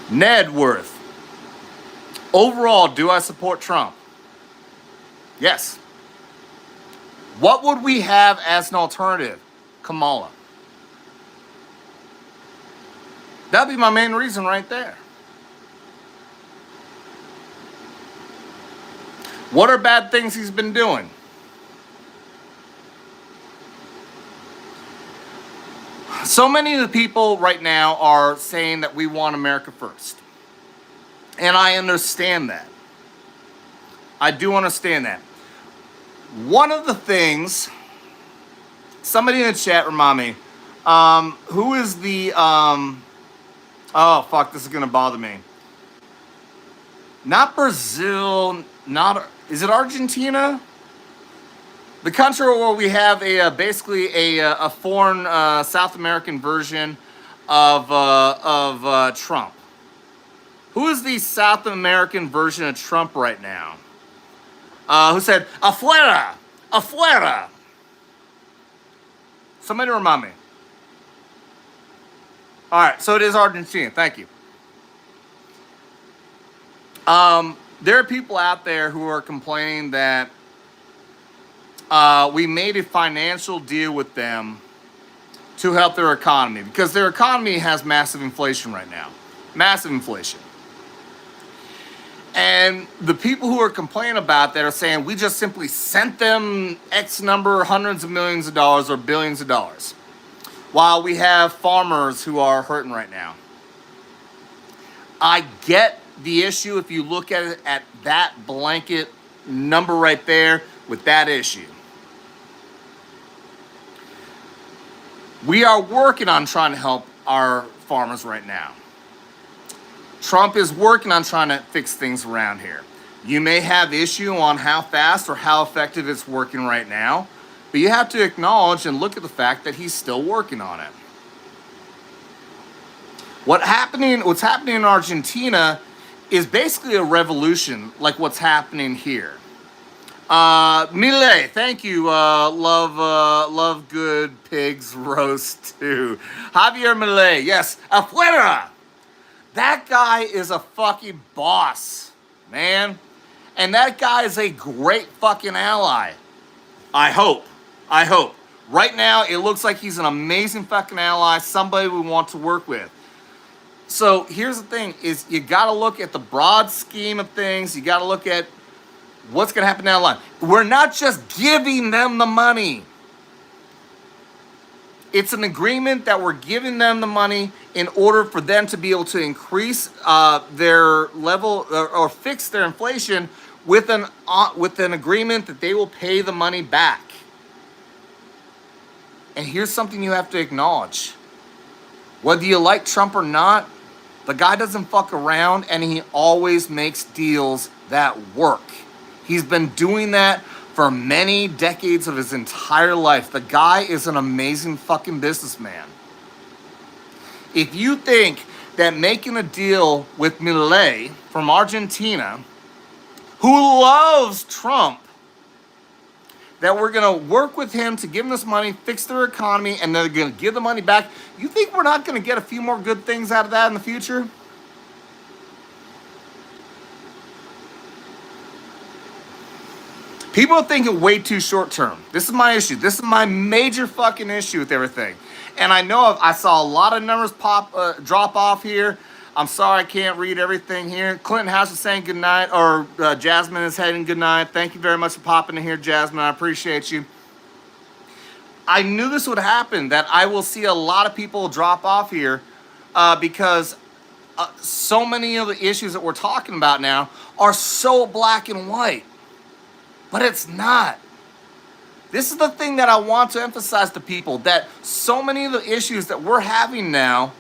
Speaker 1: Nedworth. Overall, do I support Trump? Yes. What would we have as an alternative? Kamala. That'd be my main reason right there. What are bad things he's been doing? So many of the people right now are saying that we want America first. And I understand that. I do understand that. One of the things, somebody in the chat remind me, who is the, oh fuck, this is going to bother me. Not Brazil, is it Argentina? The country where we have basically a foreign South American version of Trump. Who is the South American version of Trump right now? Who said, afuera, afuera? Somebody remind me. All right, so it is Argentina. Thank you. There are people out there who are complaining that we made a financial deal with them to help their economy because their economy has massive inflation right now. Massive inflation. And the people who are complaining about that are saying we just simply sent them X number, hundreds of millions of dollars or billions of dollars, while we have farmers who are hurting right now. I get the issue if you look at it at that blanket number right there with that issue. We are working on trying to help our farmers right now. Trump is working on trying to fix things around here. You may have issue on how fast or how effective it's working right now, but you have to acknowledge and look at the fact that he's still working on it. What's happening in Argentina is basically a revolution like what's happening here. Millet, thank you. Love good pigs roast too. Javier Millet, yes. Afuera! That guy is a fucking boss, man. And that guy is a great fucking ally. I hope. I hope. Right now, it looks like he's an amazing fucking ally, somebody we want to work with. So here's the thing, is you gotta look at the broad scheme of things. You gotta look at what's going to happen down the line. We're not just giving them the money. It's an agreement that we're giving them the money in order for them to be able to increase their level or fix their inflation with an agreement that they will pay the money back. And here's something you have to acknowledge. Whether you like Trump or not, the guy doesn't fuck around, and he always makes deals that work. He's been doing that for many decades of his entire life. The guy is an amazing fucking businessman. If you think that making a deal with Milei from Argentina, who loves Trump, that we're going to work with him to give him this money, fix their economy, and they're going to give the money back, you think we're not going to get a few more good things out of that in the future? People are thinking way too short term. This is my issue. This is my major fucking issue with everything. And I know I saw a lot of numbers drop off here. I'm sorry I can't read everything here. Clinton House is saying goodnight, or Jasmine is heading goodnight. Thank you very much for popping in here, Jasmine. I appreciate you. I knew this would happen, that I will see a lot of people drop off here because so many of the issues that we're talking about now are so black and white. But it's not. This is the thing that I want to emphasize to people, that so many of the issues that we're having now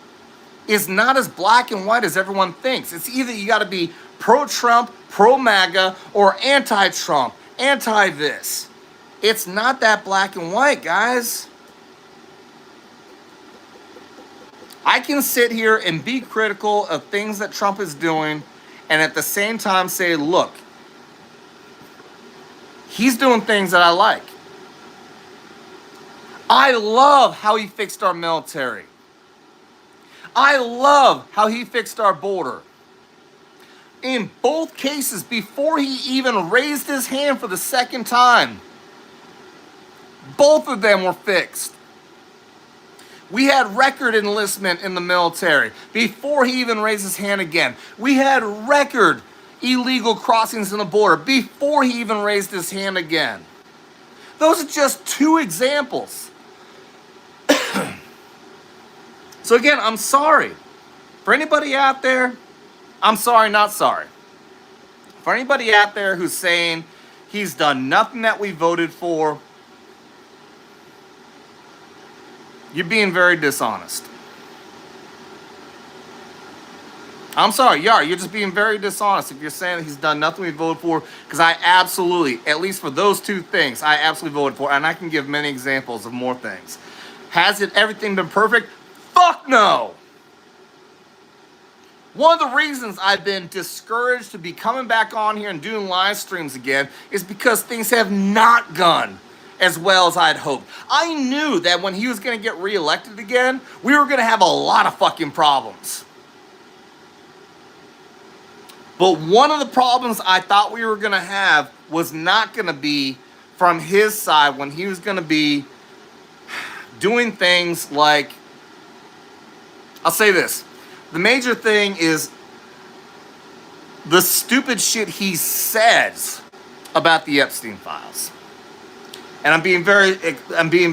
Speaker 1: is not as black and white as everyone thinks. It's either you got to be pro-Trump, pro-MAGA, or anti-Trump, anti-this. It's not that black and white, guys. I can sit here and be critical of things that Trump is doing and at the same time say, look, he's doing things that I like. I love how he fixed our military. I love how he fixed our border. In both cases, before he even raised his hand for the second time, both of them were fixed. We had record enlistment in the military before he even raised his hand again. We had record illegal crossings in the border before he even raised his hand again. Those are just two examples. So again, I'm sorry. For anybody out there, I'm sorry, not sorry. For anybody out there who's saying he's done nothing that we voted for, you're being very dishonest. I'm sorry, you're just being very dishonest if you're saying that he's done nothing we voted for, because I absolutely, at least for those two things, I absolutely voted for, and I can give many examples of more things. Has everything been perfect? Fuck no! One of the reasons I've been discouraged to be coming back on here and doing live streams again is because things have not gone as well as I'd hoped. I knew that when he was going to get reelected again, we were going to have a lot of fucking problems. But one of the problems I thought we were going to have was not going to be from his side, when he was going to be doing things like, I'll say this. The major thing is the stupid shit he says about the Epstein files. And I'm being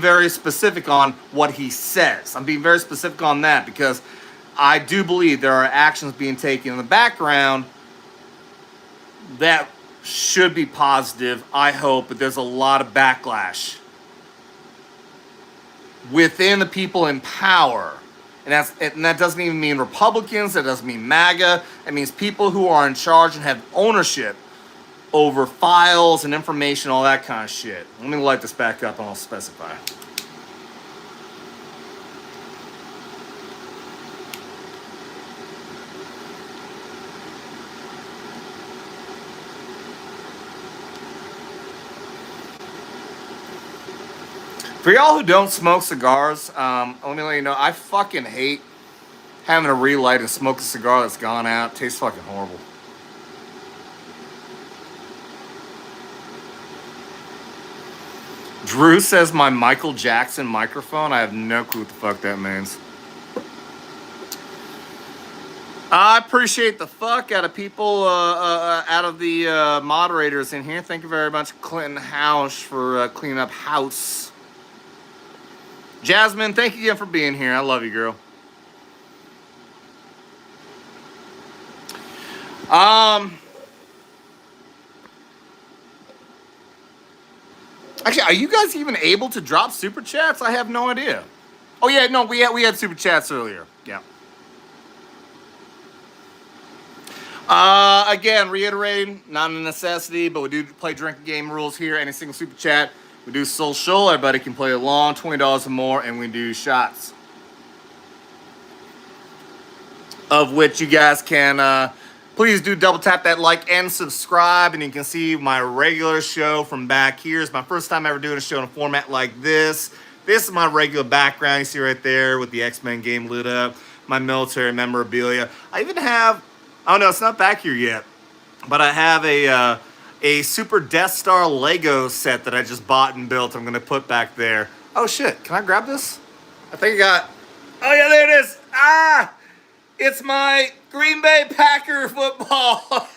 Speaker 1: very specific on what he says. I'm being very specific on that because I do believe there are actions being taken in the background that should be positive, I hope, but there's a lot of backlash within the people in power. And that doesn't even mean Republicans, that doesn't mean MAGA. It means people who are in charge and have ownership over files and information, all that kind of shit. Let me light this back up and I'll specify. For y'all who don't smoke cigars, let me let you know, I fucking hate having to relight and smoke a cigar that's gone out. It tastes fucking horrible. Drew says my Michael Jackson microphone. I have no clue what the fuck that means. I appreciate the fuck out of people, out of the moderators in here. Thank you very much, Clinton House, for cleaning up house. Jasmine, thank you again for being here. I love you, girl. Actually, are you guys even able to drop super chats? I have no idea. Oh yeah, no, we had super chats earlier. Yeah. Again, reiterating, not a necessity, but we do play drinking game rules here. Any single super chat, we do social. Everybody can play along, $20 or more, and we do shots. Of which you guys can, please do double tap that like and subscribe, and you can see my regular show from back here. It's my first time ever doing a show in a format like this. This is my regular background you see right there with the X-Men game lit up, my military memorabilia. I even have, oh no, it's not back here yet, but I have a Super Death Star Lego set that I just bought and built. I'm gonna put back there. Oh shit, can I grab this? I think I got, oh yeah, there it is. Ah! It's my Green Bay Packer football.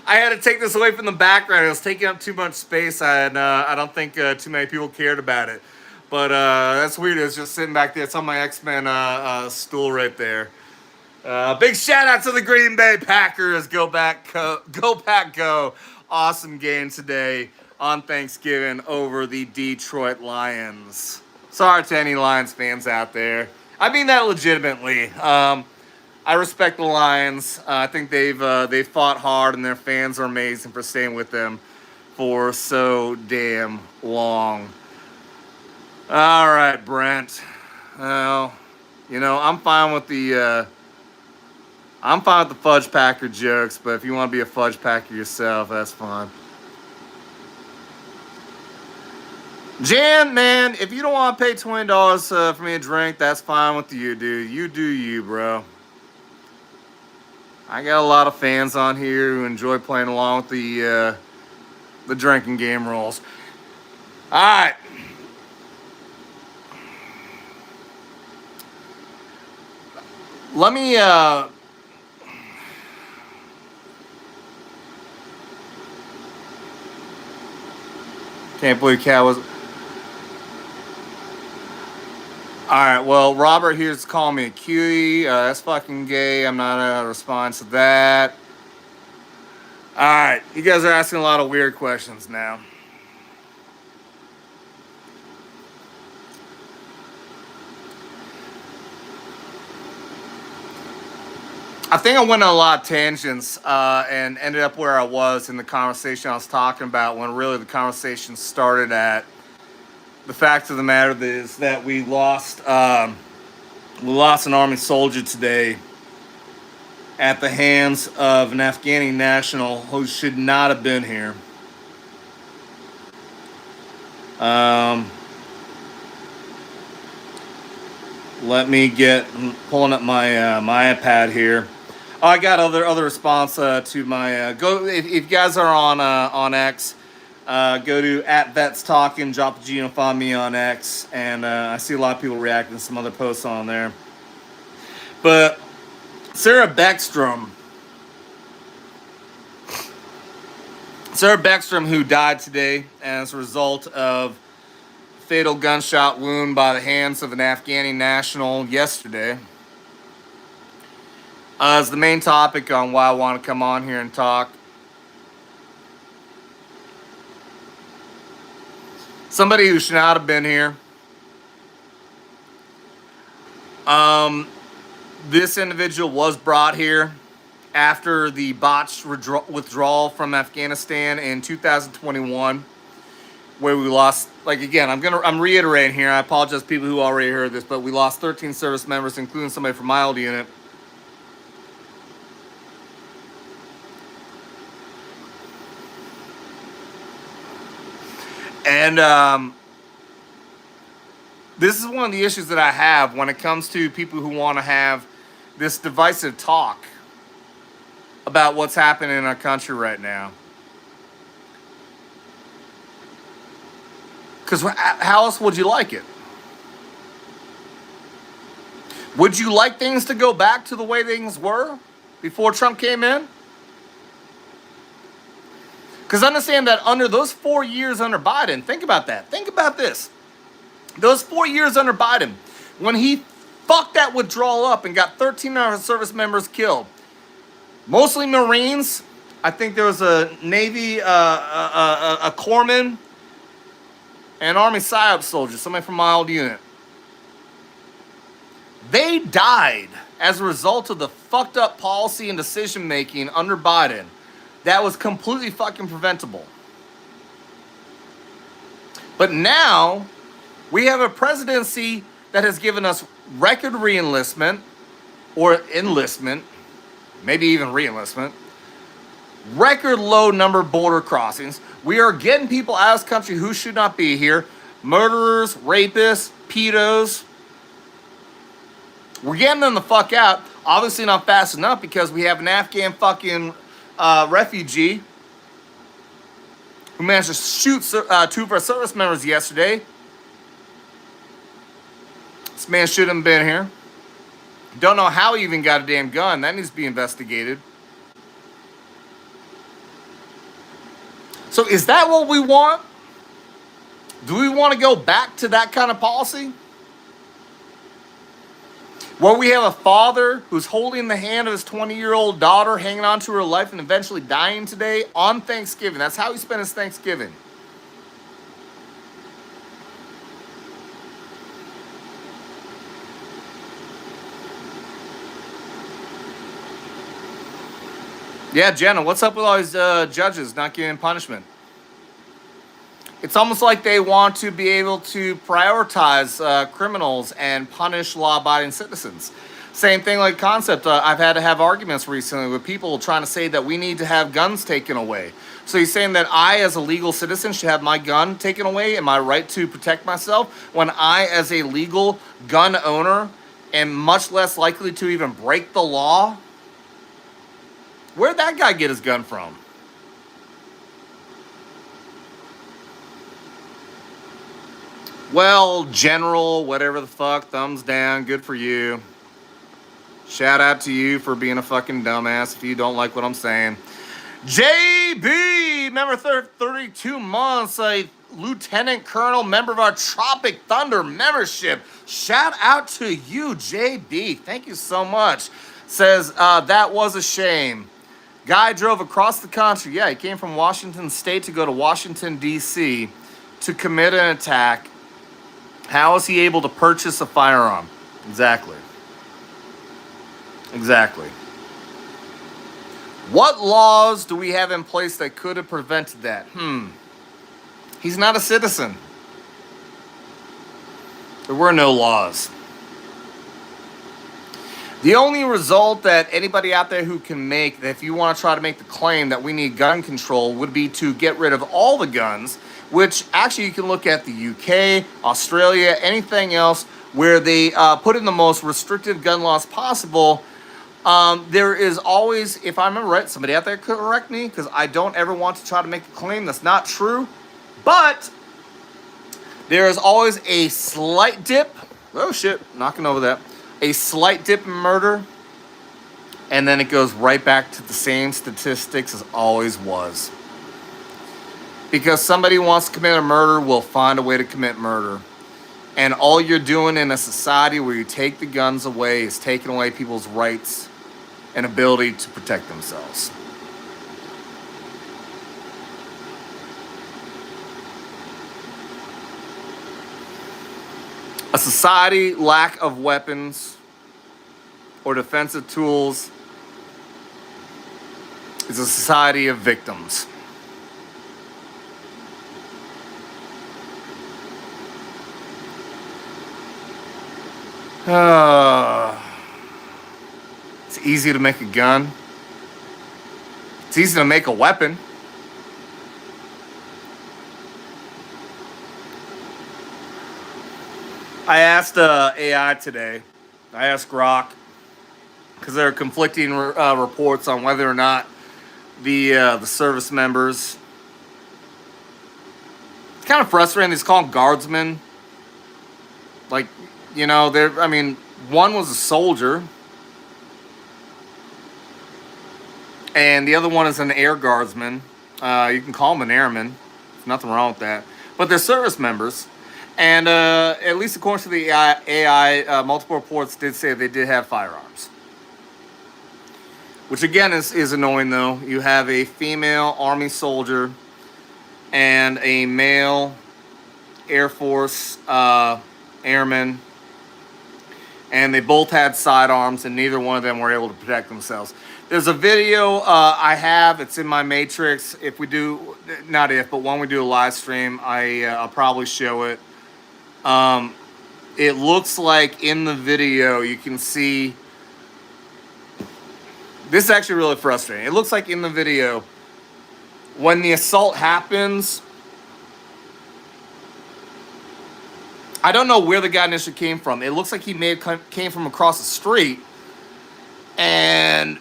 Speaker 1: I had to take this away from the background. It was taking up too much space, and I don't think too many people cared about it. But that's weird. It's just sitting back there. It's on my X-Men stool right there. Big shout out to the Green Bay Packers. Go back, go Pack, go! Awesome game today on Thanksgiving over the Detroit Lions. Sorry to any Lions fans out there. I mean that legitimately. I respect the Lions. I think they've fought hard, and their fans are amazing for staying with them for so damn long. All right, Brent. Well, you know, I'm fine with the fudge packer jokes, but if you want to be a fudge packer yourself, that's fine. Jan, man, if you don't want to pay $20 for me a drink, that's fine with you, dude. You do you, bro. I got a lot of fans on here who enjoy playing along with the drinking game rules. All right. Let me can't believe Cat was. All right, well, Robert here's calling me a cutie. That's fucking gay. I'm not gonna respond to that. All right, you guys are asking a lot of weird questions now. I think I went on a lot of tangents and ended up where I was in the conversation I was talking about when really the conversation started at the fact of the matter is that we lost an Army soldier today at the hands of an Afghani national who should not have been here. Let me pulling up my my iPad here. Oh, I got other response to my go. If you guys are on X, go to @VetsTalkin, drop a G and find me on X, and I see a lot of people reacting to some other posts on there. But Sarah Beckstrom, who died today as a result of fatal gunshot wound by the hands of an Afghani national yesterday, is the main topic on why I want to come on here and talk. Somebody who should not have been here. This individual was brought here after the botched withdrawal from Afghanistan in 2021, where we lost, like, again, I'm reiterating here. I apologize to people who already heard this, but we lost 13 service members, including somebody from my old unit. And this is one of the issues that I have when it comes to people who want to have this divisive talk about what's happening in our country right now. Because how else would you like it? Would you like things to go back to the way things were before Trump came in? Because understand that under those 4 years under Biden, think about that. Think about this. Those 4 years under Biden, when he fucked that withdrawal up and got 13 of our service members killed, mostly Marines. I think there was a Navy, a corpsman, and an Army PSYOP soldier, somebody from my old unit. They died as a result of the fucked up policy and decision making under Biden that was completely fucking preventable. But now we have a presidency that has given us record re-enlistment, or enlistment, maybe even re-enlistment, record low number of border crossings. We are getting people out of this country who should not be here. Murderers, rapists, pedos. We're getting them the fuck out. Obviously not fast enough because we have an Afghan fucking refugee who managed to shoot 2 of our service members yesterday. This man shouldn't have been here. Don't know how he even got a damn gun. That needs to be investigated. So is that what we want? Do we want to go back to that kind of policy? Where we have a father who's holding the hand of his 20-year-old daughter, hanging on to her life and eventually dying today on Thanksgiving. That's how he spent his Thanksgiving. Yeah, Jenna, what's up with all these judges not getting punishment? It's almost like they want to be able to prioritize criminals and punish law-abiding citizens. Same thing like concept. I've had to have arguments recently with people trying to say that we need to have guns taken away. So you're saying that I, as a legal citizen, should have my gun taken away and my right to protect myself, when I, as a legal gun owner, am much less likely to even break the law? Where'd that guy get his gun from? Well, General, whatever the fuck, thumbs down, good for you. Shout out to you for being a fucking dumbass if you don't like what I'm saying. JB, member 32 months, a lieutenant colonel, member of our Tropic Thunder membership. Shout out to you, JB. Thank you so much. Says, that was a shame. Guy drove across the country. Yeah, he came from Washington State to go to Washington, D.C. to commit an attack. How is he able to purchase a firearm? Exactly. Exactly. What laws do we have in place that could have prevented that? He's not a citizen. There were no laws. The only result that anybody out there who can make, that if you want to try to make the claim that we need gun control, would be to get rid of all the guns, which actually you can look at the UK, Australia, anything else where they put in the most restrictive gun laws possible. There is always, if I remember right, somebody out there could correct me, because I don't ever want to try to make a claim that's not true, but there is always a slight dip. Oh shit, knocking over that. A slight dip in murder, and then it goes right back to the same statistics as always was. Because somebody wants to commit a murder will find a way to commit murder. And all you're doing in a society where you take the guns away is taking away people's rights and ability to protect themselves. A society lack of weapons or defensive tools is a society of victims. It's easy to make a gun. It's easy to make a weapon. I asked AI today. I asked Grok because there are conflicting reports on whether or not the service members. It's kind of frustrating. They call them guardsmen. Like, they're. I mean, one was a soldier, and the other one is an air guardsman. You can call them an airman. There's nothing wrong with that. But they're service members. And at least according to the AI, multiple reports did say they did have firearms. Which again is annoying though. You have a female Army soldier and a male Air Force airman. And they both had sidearms and neither one of them were able to protect themselves. There's a video I have. It's in my matrix. If we do, not if, but when we do a live stream, I'll probably show it. It looks like in the video you can see. This is actually really frustrating. It looks like in the video when the assault happens. I don't know where the guy initially came from. It looks like he may have came from across the street. And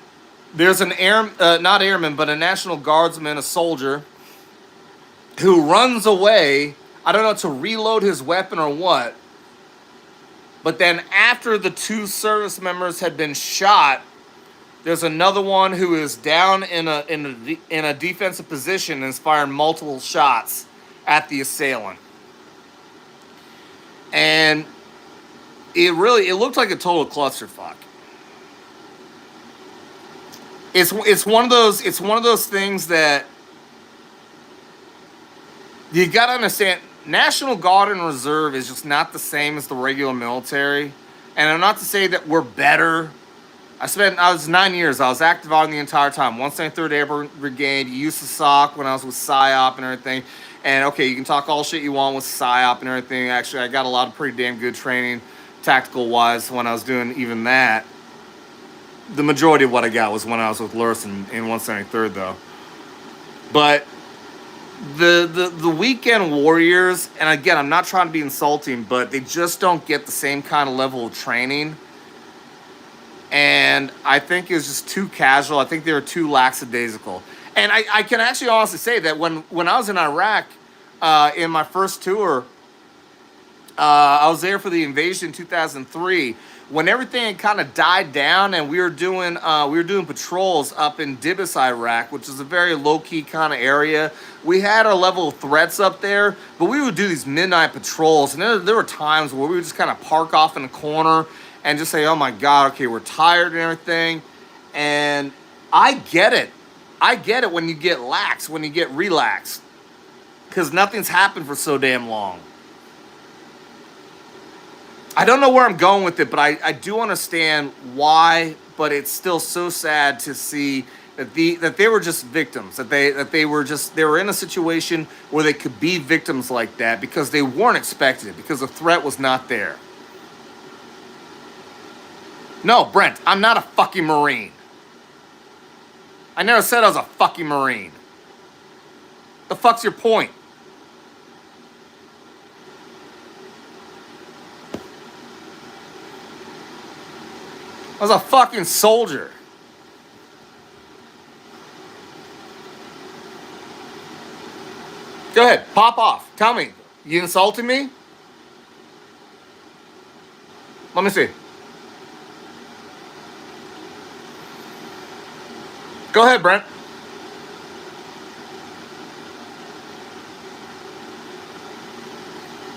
Speaker 1: there's an not airman, but a National Guardsman, a soldier, who runs away. I don't know, to reload his weapon or what. But then after the two service members had been shot, there's another one who is down in a defensive position and is firing multiple shots at the assailant. And it looked like a total clusterfuck. It's one of those things that you gotta understand. National Guard and Reserve is just not the same as the regular military. And I'm not to say that we're better. I was 9 years. I was active on the entire time. 173rd Airborne Brigade, used to SOC when I was with PSYOP and everything. And okay, you can talk all shit you want with PSYOP and everything. Actually, I got a lot of pretty damn good training, tactical-wise, when I was doing even that. The majority of what I got was when I was with Lurs in 173rd, though. But the weekend warriors, and again, I'm not trying to be insulting, but they just don't get the same kind of level of training. And I think it was just too casual. I think they were too lackadaisical. And I can actually honestly say that when I was in Iraq, in my first tour, I was there for the invasion in 2003. When everything had kind of died down and we were doing patrols up in Dibis, Iraq, which is a very low-key kind of area. We had our level of threats up there, but we would do these midnight patrols. And there were times where we would just kind of park off in a corner and just say, oh my God, okay, we're tired and everything. And I get it. I get it when you get lax, when you get relaxed. Because nothing's happened for so damn long. I don't know where I'm going with it, but I do understand why, but it's still so sad to see that they were just victims, that they were in a situation where they could be victims like that because they weren't expected it, because the threat was not there. No, Brent, I'm not a fucking Marine. I never said I was a fucking Marine. The fuck's your point? I was a fucking soldier. Go ahead, pop off. Tell me, you insulted me? Let me see. Go ahead, Brent.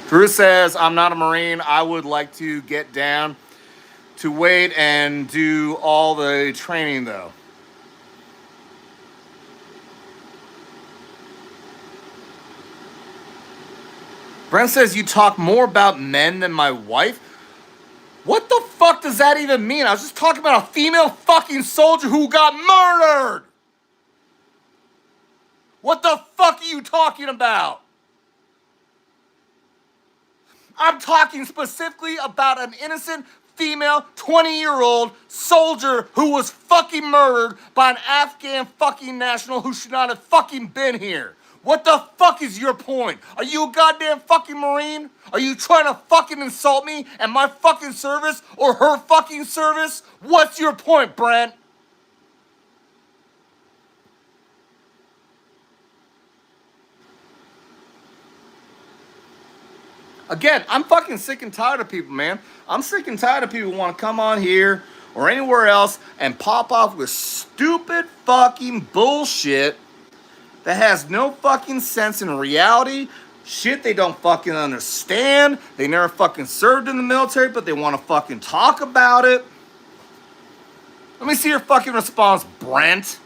Speaker 1: Drew says, I'm not a Marine. I would like to get down to wait and do all the training, though. Brent says, you talk more about men than my wife? What the fuck does that even mean? I was just talking about a female fucking soldier who got murdered! What the fuck are you talking about? I'm talking specifically about an innocent female 20-year-old soldier who was fucking murdered by an Afghan fucking national who should not have fucking been here. What the fuck is your point? Are you a goddamn fucking Marine? Are you trying to fucking insult me and my fucking service or her fucking service? What's your point, Brent? Again, I'm fucking sick and tired of people, man. I'm sick and tired of people who want to come on here or anywhere else and pop off with stupid fucking bullshit that has no fucking sense in reality. Shit they don't fucking understand. They never fucking served in the military, but they want to fucking talk about it. Let me see your fucking response, Brent.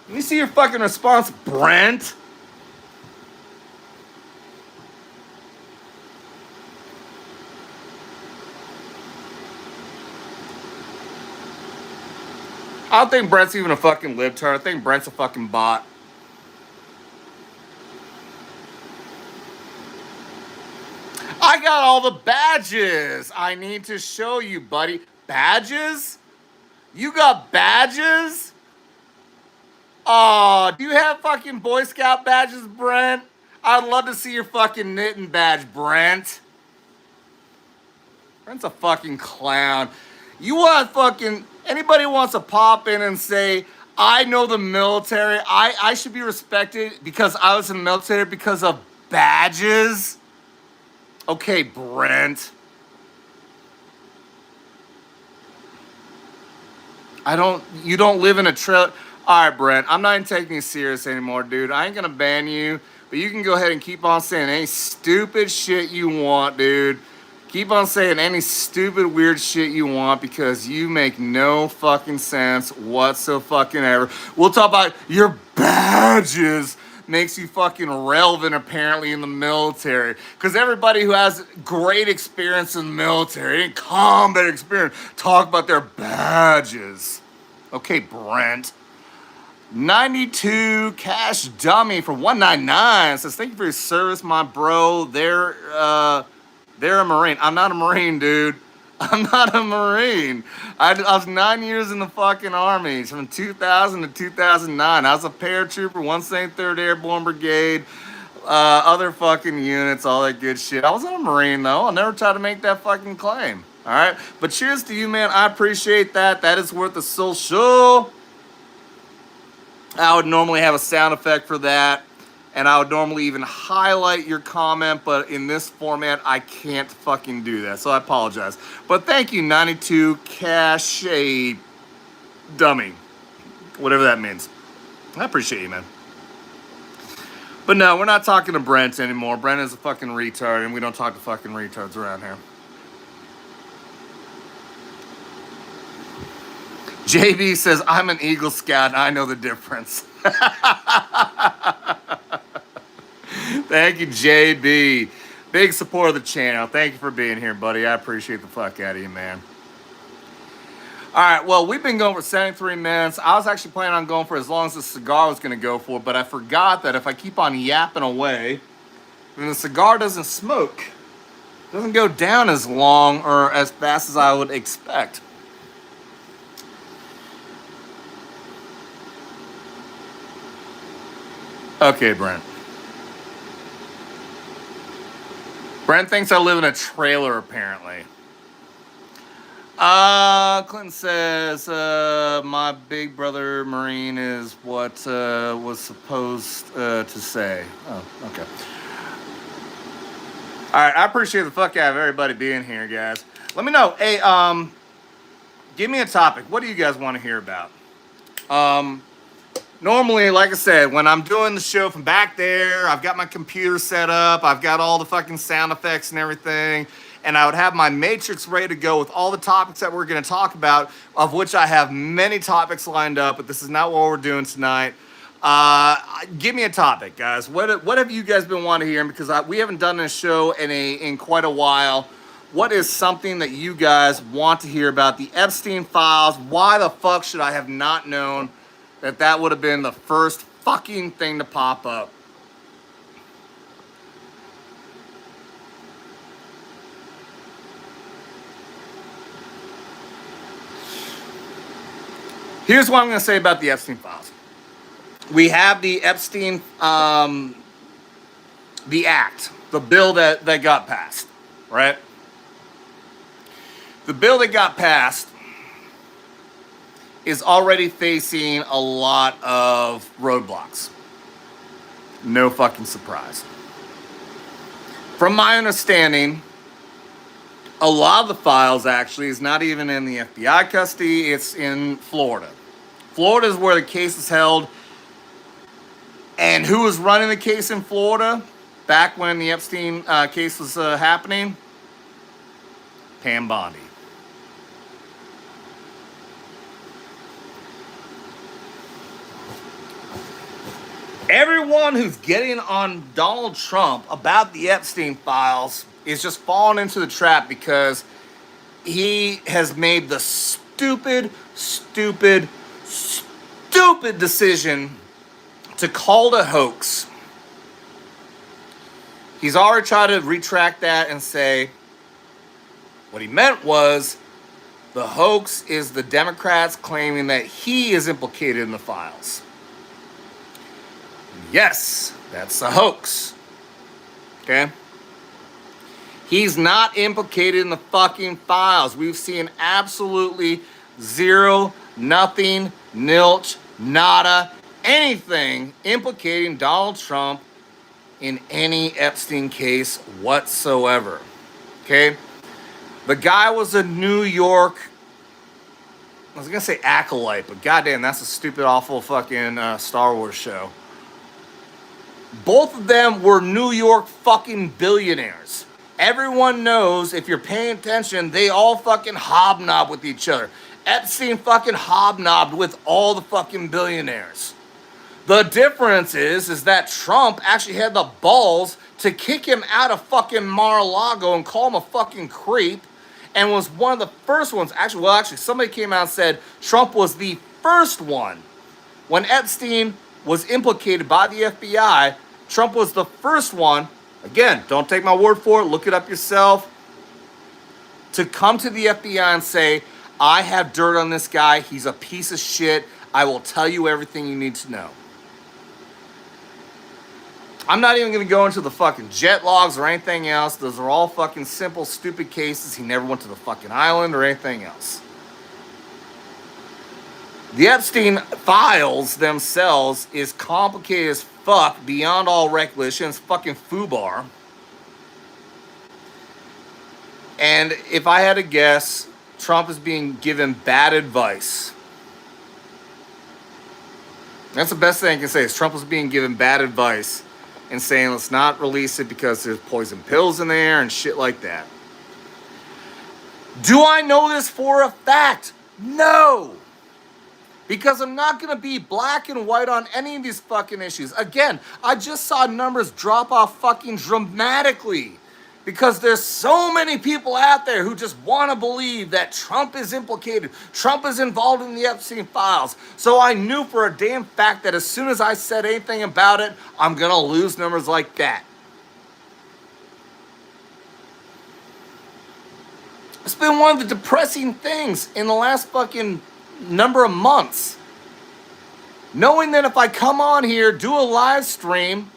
Speaker 1: Let me see your fucking response, Brent. I don't think Brent's even a fucking libtard. I think Brent's a fucking bot. I got all the badges. I need to show you, buddy. Badges? You got badges? Oh, do you have fucking Boy Scout badges, Brent? I'd love to see your fucking knitting badge, Brent. Brent's a fucking clown. You want fucking... Anybody wants to pop in and say, I know the military. I should be respected because I was in the military because of badges? Okay, Brent. You don't live in a trailer. All right, Brent, I'm not even taking you serious anymore, dude. I ain't gonna ban you, but you can go ahead and keep on saying any stupid shit you want, dude. Keep on saying any stupid, weird shit you want because you make no fucking sense whatsoever. We'll talk about your badges makes you fucking relevant apparently in the military. Because everybody who has great experience in the military, and combat experience, talk about their badges. Okay, Brent. 92 cash dummy for 199 says, thank you for your service, my bro. They're a Marine. I'm not a Marine, dude. I'm not a Marine. I was 9 years in the fucking Army, from 2000 to 2009. I was a paratrooper, 173rd Airborne Brigade, other fucking units, all that good shit. I wasn't a Marine, though. I'll never try to make that fucking claim. All right? But cheers to you, man. I appreciate that. That is worth a social. I would normally have a sound effect for that. And I would normally even highlight your comment, but in this format, I can't fucking do that. So I apologize. But thank you, 92 cash a dummy. Whatever that means. I appreciate you, man. But no, we're not talking to Brent anymore. Brent is a fucking retard, and we don't talk to fucking retards around here. JB says, I'm an Eagle Scout, and I know the difference. Thank you, JB. Big support of the channel. Thank you for being here, buddy. I appreciate the fuck out of you, man. All right, well, we've been going for 73 minutes. I was actually planning on going for as long as the cigar was going to go for, but I forgot that if I keep on yapping away, then the cigar doesn't smoke. It doesn't go down as long or as fast as I would expect. Okay, Brent. Brent thinks I live in a trailer, apparently. Clinton says, my big brother Marine is what was supposed to say. Oh, okay. All right, I appreciate the fuck out of everybody being here, guys. Let me know. Hey, give me a topic. What do you guys want to hear about? Normally, like I said, when I'm doing the show from back there, I've got my computer set up, I've got all the fucking sound effects and everything, and I would have my matrix ready to go with all the topics that we're going to talk about, of which I have many topics lined up, but this is not what we're doing tonight. Give me a topic, guys. What have you guys been wanting to hear? Because we haven't done this show in quite a while. What is something that you guys want to hear about? The Epstein files. Why the fuck should I have not known that would have been the first fucking thing to pop up? Here's what I'm going to say about the Epstein files. we have the Epstein, the act, the bill that got passed, right? The bill that got passed is already facing a lot of roadblocks. No fucking surprise. From my understanding, a lot of the files actually is not even in the FBI custody, it's in Florida. Florida is where the case is held. And who was running the case in Florida back when the Epstein case was happening? Pam Bondi. Everyone who's getting on Donald Trump about the Epstein files is just falling into the trap because he has made the stupid decision to call it a hoax. He's already tried to retract that and say what he meant was the hoax is the Democrats claiming that he is implicated in the files. Yes, that's a hoax. Okay? He's not implicated in the fucking files. We've seen absolutely zero, nothing, nilch, nada, anything implicating Donald Trump in any Epstein case whatsoever. Okay? The guy was a New York, I was going to say acolyte, but goddamn, that's a stupid, awful fucking Star Wars show. Both of them were New York fucking billionaires. Everyone knows, if you're paying attention, they all fucking hobnob with each other. Epstein fucking hobnobbed with all the fucking billionaires. The difference is that Trump actually had the balls to kick him out of fucking Mar-a-Lago and call him a fucking creep, and was one of the first ones. Actually, somebody came out and said Trump was the first one. When Epstein was implicated by the FBI, Trump was the first one, again, don't take my word for it, look it up yourself, to come to the FBI and say, I have dirt on this guy, he's a piece of shit, I will tell you everything you need to know. I'm not even going to go into the fucking jet logs or anything else. Those are all fucking simple, stupid cases. He never went to the fucking island or anything else. The Epstein files themselves is complicated as fuck, beyond all recognition. It's fucking foobar. And if I had to guess, Trump is being given bad advice. That's the best thing I can say, is Trump is being given bad advice and saying let's not release it because there's poison pills in there and shit like that. Do I know this for a fact? No! Because I'm not going to be black and white on any of these fucking issues. Again, I just saw numbers drop off fucking dramatically. Because there's so many people out there who just want to believe that Trump is implicated. Trump is involved in the Epstein files. So I knew for a damn fact that as soon as I said anything about it, I'm going to lose numbers like that. It's been one of the depressing things in the last fucking number of months. Knowing that if I come on here, do a live stream,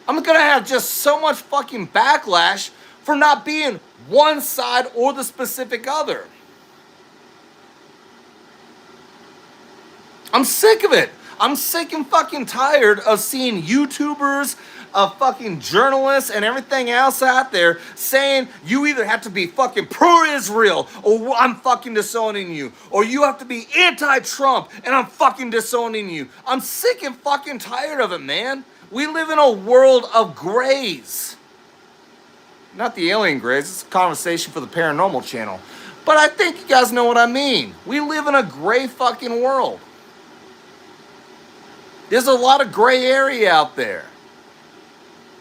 Speaker 1: I'm going to have just so much fucking backlash for not being one side or the specific other. I'm sick of it. I'm sick and fucking tired of seeing YouTubers, of fucking journalists and everything else out there saying you either have to be fucking pro-Israel or I'm fucking disowning you. Or you have to be anti-Trump and I'm fucking disowning you. I'm sick and fucking tired of it, man. We live in a world of grays. Not the alien grays, it's a conversation for the paranormal channel. But I think you guys know what I mean. We live in a gray fucking world. There's a lot of gray area out there.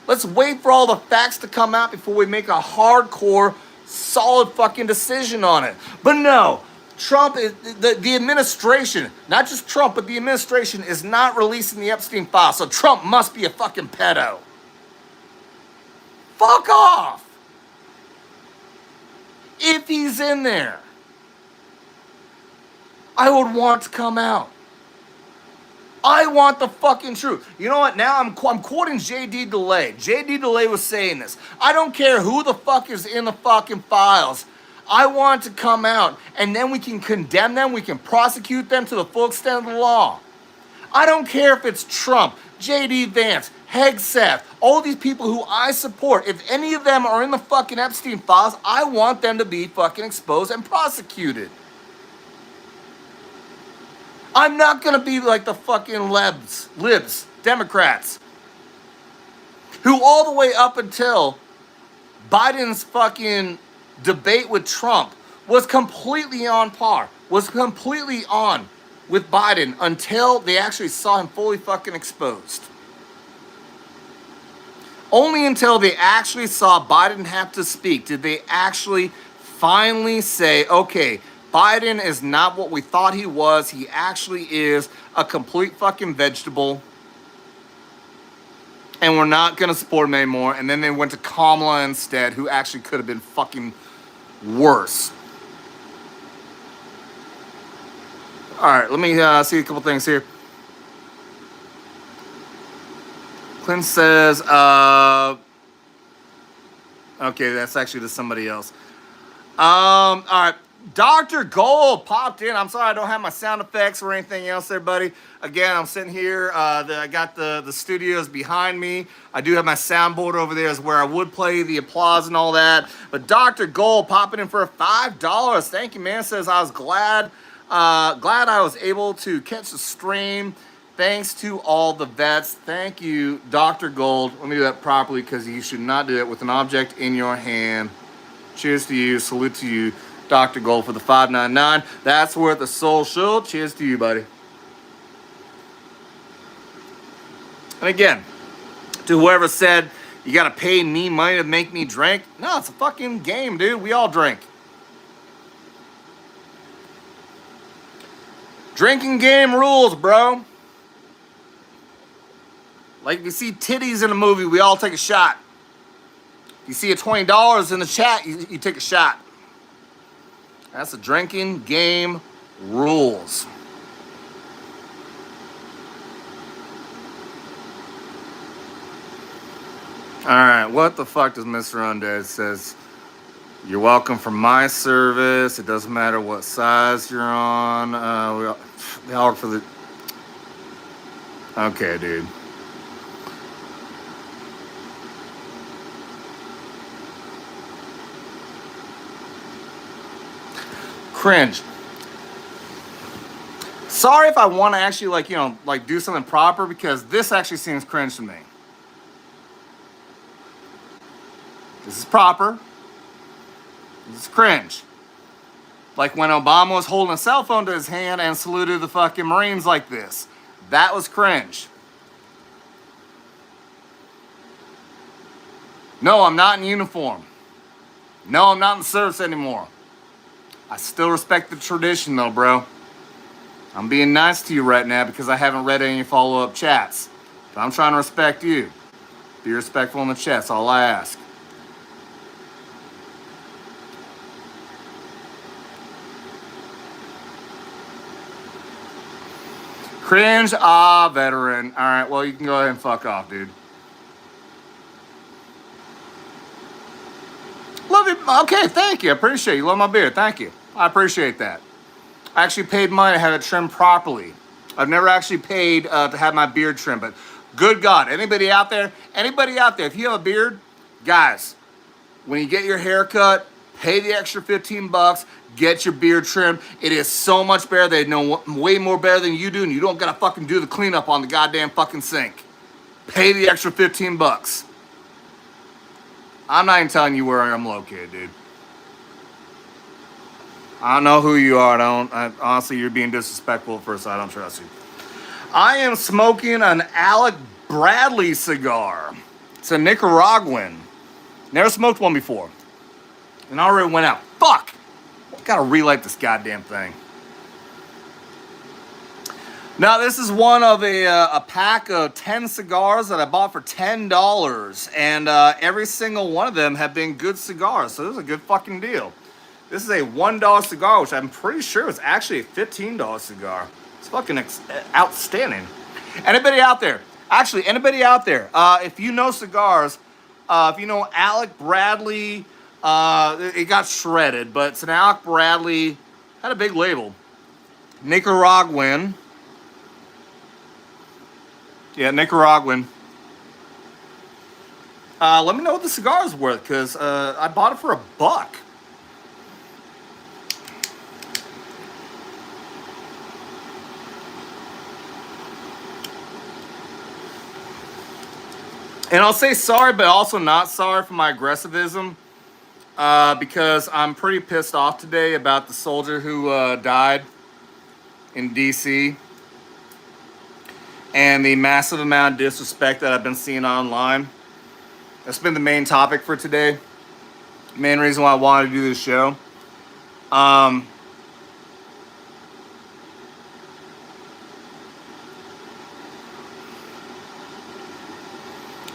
Speaker 1: Let's wait for all the facts to come out before we make a hardcore, solid fucking decision on it. But no, Trump, the administration, not just Trump, but the administration is not releasing the Epstein file. So Trump must be a fucking pedo. Fuck off. If he's in there, I would want to come out. I want the fucking truth. You know what? Now I'm quoting J.D. DeLay. J.D. DeLay was saying this. I don't care who the fuck is in the fucking files. I want to come out, and then we can condemn them. We can prosecute them to the full extent of the law. I don't care if it's Trump, J.D. Vance, Hegseth, all these people who I support. If any of them are in the fucking Epstein files, I want them to be fucking exposed and prosecuted. I'm not gonna be like the fucking libs, Democrats, who all the way up until Biden's fucking debate with Trump was completely on par, was completely on with Biden until they actually saw him fully fucking exposed. Only until they actually saw Biden have to speak did they actually finally say, okay, Biden is not what we thought he was. He actually is a complete fucking vegetable. And we're not going to support him anymore. And then they went to Kamala instead, who actually could have been fucking worse. All right, let me see a couple things here. Clint says, okay, that's actually to somebody else. All right. Dr. Gold popped in. I'm sorry I don't have my sound effects or anything else there, buddy. Again, I'm sitting here. I got the studios behind me. I do have my soundboard over there is where I would play the applause and all that. But Dr. Gold popping in for $5. Thank you, man. Says I was glad I was able to catch the stream. Thanks to all the vets. Thank you, Dr. Gold. Let me do that properly because you should not do it with an object in your hand. Cheers to you. Salute to you, Dr. Gold, for the $5.99. That's worth a soul show. Cheers to you, buddy. And again, to whoever said you got to pay me money to make me drink. No, it's a fucking game, dude. We all drink. Drinking game rules, bro. Like if you see titties in a movie, we all take a shot. You see a $20 in the chat, you take a shot. That's the drinking game rules. All right, what the fuck does Mr. Undead says? You're welcome for my service. It doesn't matter what size you're on. We all for the. Okay, dude. Cringe. Sorry if I want to actually do something proper because this actually seems cringe to me. This is proper. This is cringe. Like when Obama was holding a cell phone to his hand and saluted the fucking Marines like this. That was cringe. No, I'm not in uniform. No, I'm not in the service anymore. I still respect the tradition though, bro. I'm being nice to you right now because I haven't read any follow-up chats. But I'm trying to respect you. Be respectful in the chat, that's all I ask. Cringe, veteran. All right, well, you can go ahead and fuck off, dude. Love it. Okay, thank you. I appreciate it. You love my beard. Thank you. I appreciate that. I actually paid money to have it trimmed properly. I've never actually paid to have my beard trimmed, but good God, anybody out there, if you have a beard, guys, when you get your hair cut, pay the extra $15, get your beard trimmed. It is so much better. They know way more better than you do, and you don't gotta fucking do the cleanup on the goddamn fucking sink. Pay the extra $15. I'm not even telling you where I'm located, dude. I don't know who you are. Honestly, you're being disrespectful at first. I don't trust you. I am smoking an Alec Bradley cigar. It's a Nicaraguan. Never smoked one before. And I already went out. Fuck! Gotta relight this goddamn thing. Now, this is one of a pack of 10 cigars that I bought for $10. And every single one of them have been good cigars. So this is a good fucking deal. This is a $1 cigar, which I'm pretty sure is actually a $15 cigar. It's fucking outstanding. Anybody out there? Actually, anybody out there? If you know cigars, if you know Alec Bradley, it got shredded, but it's an Alec Bradley, had a big label. Nicaraguan. Yeah, Nicaraguan. Let me know what the cigar is worth, because I bought it for $1. And I'll say sorry, but also not sorry for my aggressivism, because I'm pretty pissed off today about the soldier who died in D.C. and the massive amount of disrespect that I've been seeing online. That's been the main topic for today. Main reason why I wanted to do this show.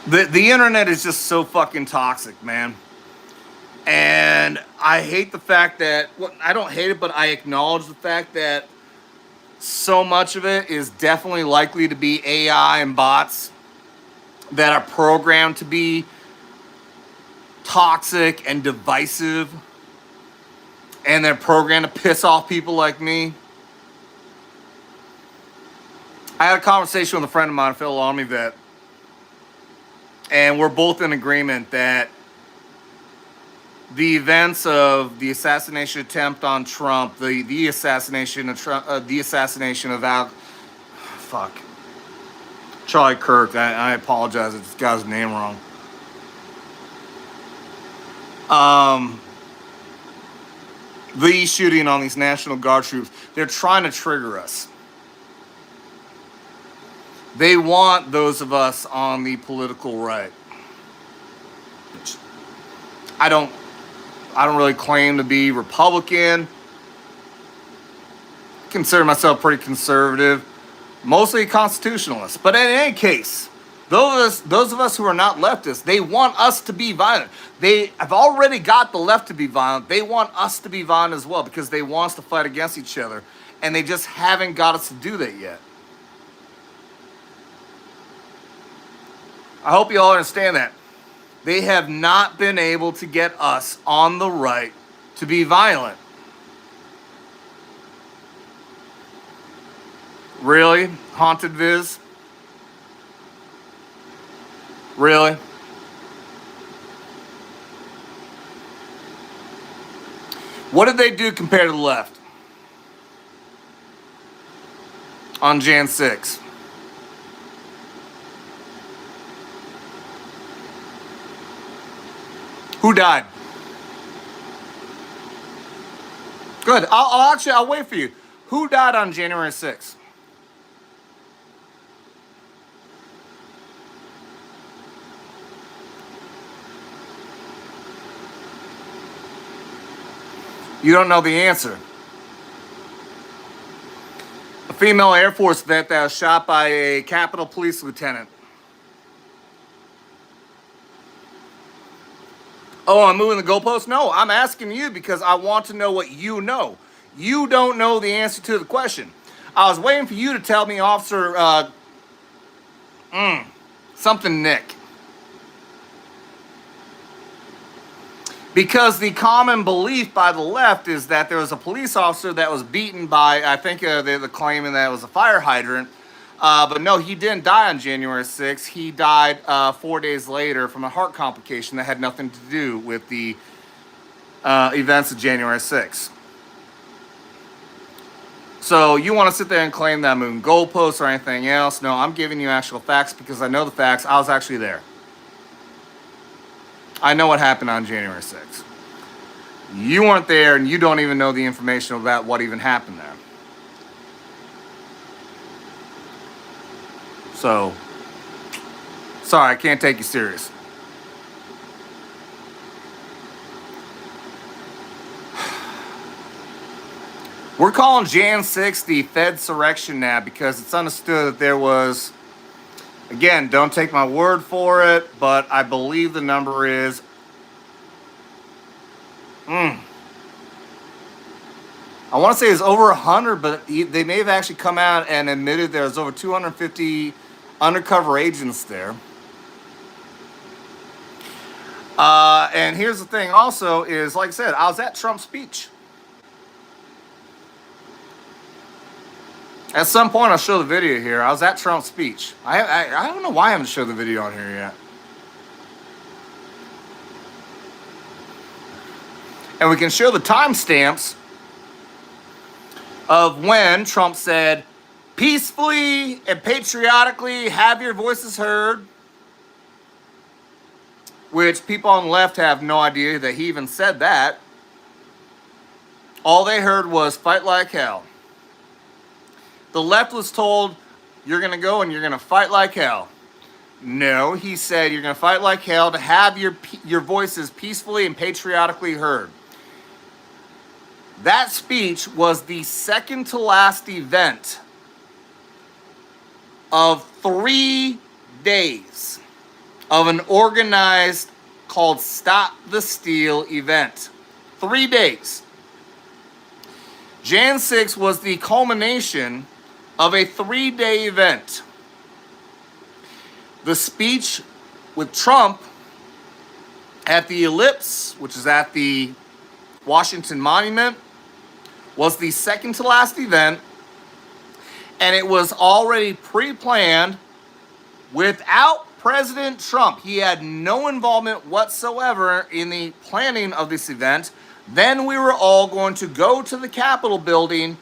Speaker 1: The internet is just so fucking toxic, man. And I hate the fact that, well, I don't hate it, but I acknowledge the fact that so much of it is definitely likely to be AI and bots that are programmed to be toxic and divisive, and they're programmed to piss off people like me. I had a conversation with a friend of mine, a fellow Army vet, and we're both in agreement that the events of the assassination attempt on Trump, the assassination of Trump, the assassination of Charlie Kirk. I apologize if this guy's name wrong. The shooting on these National Guard troops, they're trying to trigger us. They want those of us on the political right. I don't really claim to be Republican. Consider myself pretty conservative, mostly a constitutionalist. But in any case, those of us who are not leftists, they want us to be violent. They have already got the left to be violent. They want us to be violent as well, because they want us to fight against each other. And they just haven't got us to do that yet. I hope you all understand that. They have not been able to get us on the right to be violent. Really? Haunted Viz? Really? What did they do compared to the left on Jan 6? Who died? Good. I'll wait for you. Who died on January 6th? You don't know the answer. A female Air Force vet that was shot by a Capitol Police lieutenant. Oh, I'm moving the goalpost? No, I'm asking you because I want to know what you know. You don't know the answer to the question. I was waiting for you to tell me, Officer, something Nick. Because the common belief by the left is that there was a police officer that was beaten by, I think they're claiming that it was a fire hydrant. But no, he didn't die on January 6th. He died 4 days later from a heart complication that had nothing to do with the events of January 6th. So you want to sit there and claim that I'm moving goalposts or anything else? No, I'm giving you actual facts because I know the facts. I was actually there. I know what happened on January 6th. You weren't there, and you don't even know the information about what even happened there. So, sorry, I can't take you serious. We're calling Jan 6 the Fedsurrection now because it's understood that there was, again, don't take my word for it, but I believe the number is I want to say it's over 100, but they may have actually come out and admitted there's over 250 undercover agents there. And here's the thing also is, like I said, I was at Trump's speech. At some point, I'll show the video here. I was at Trump's speech. I don't know why I haven't showed the video on here yet. And we can show the timestamps of when Trump said, peacefully and patriotically have your voices heard, which people on the left have no idea that he even said that. All they heard was fight like hell. The left was told, you're going to go and you're going to fight like hell. No, he said you're going to fight like hell to have your voices peacefully and patriotically heard. That speech was the second to last event of 3 days of an organized called Stop the Steal event. 3 days. Jan 6 was the culmination of a 3-day event. The speech with Trump at the Ellipse, which is at the Washington Monument, was the second to last event, and it was already pre-planned without President Trump. He had no involvement whatsoever in the planning of this event. Then we were all going to go to the Capitol building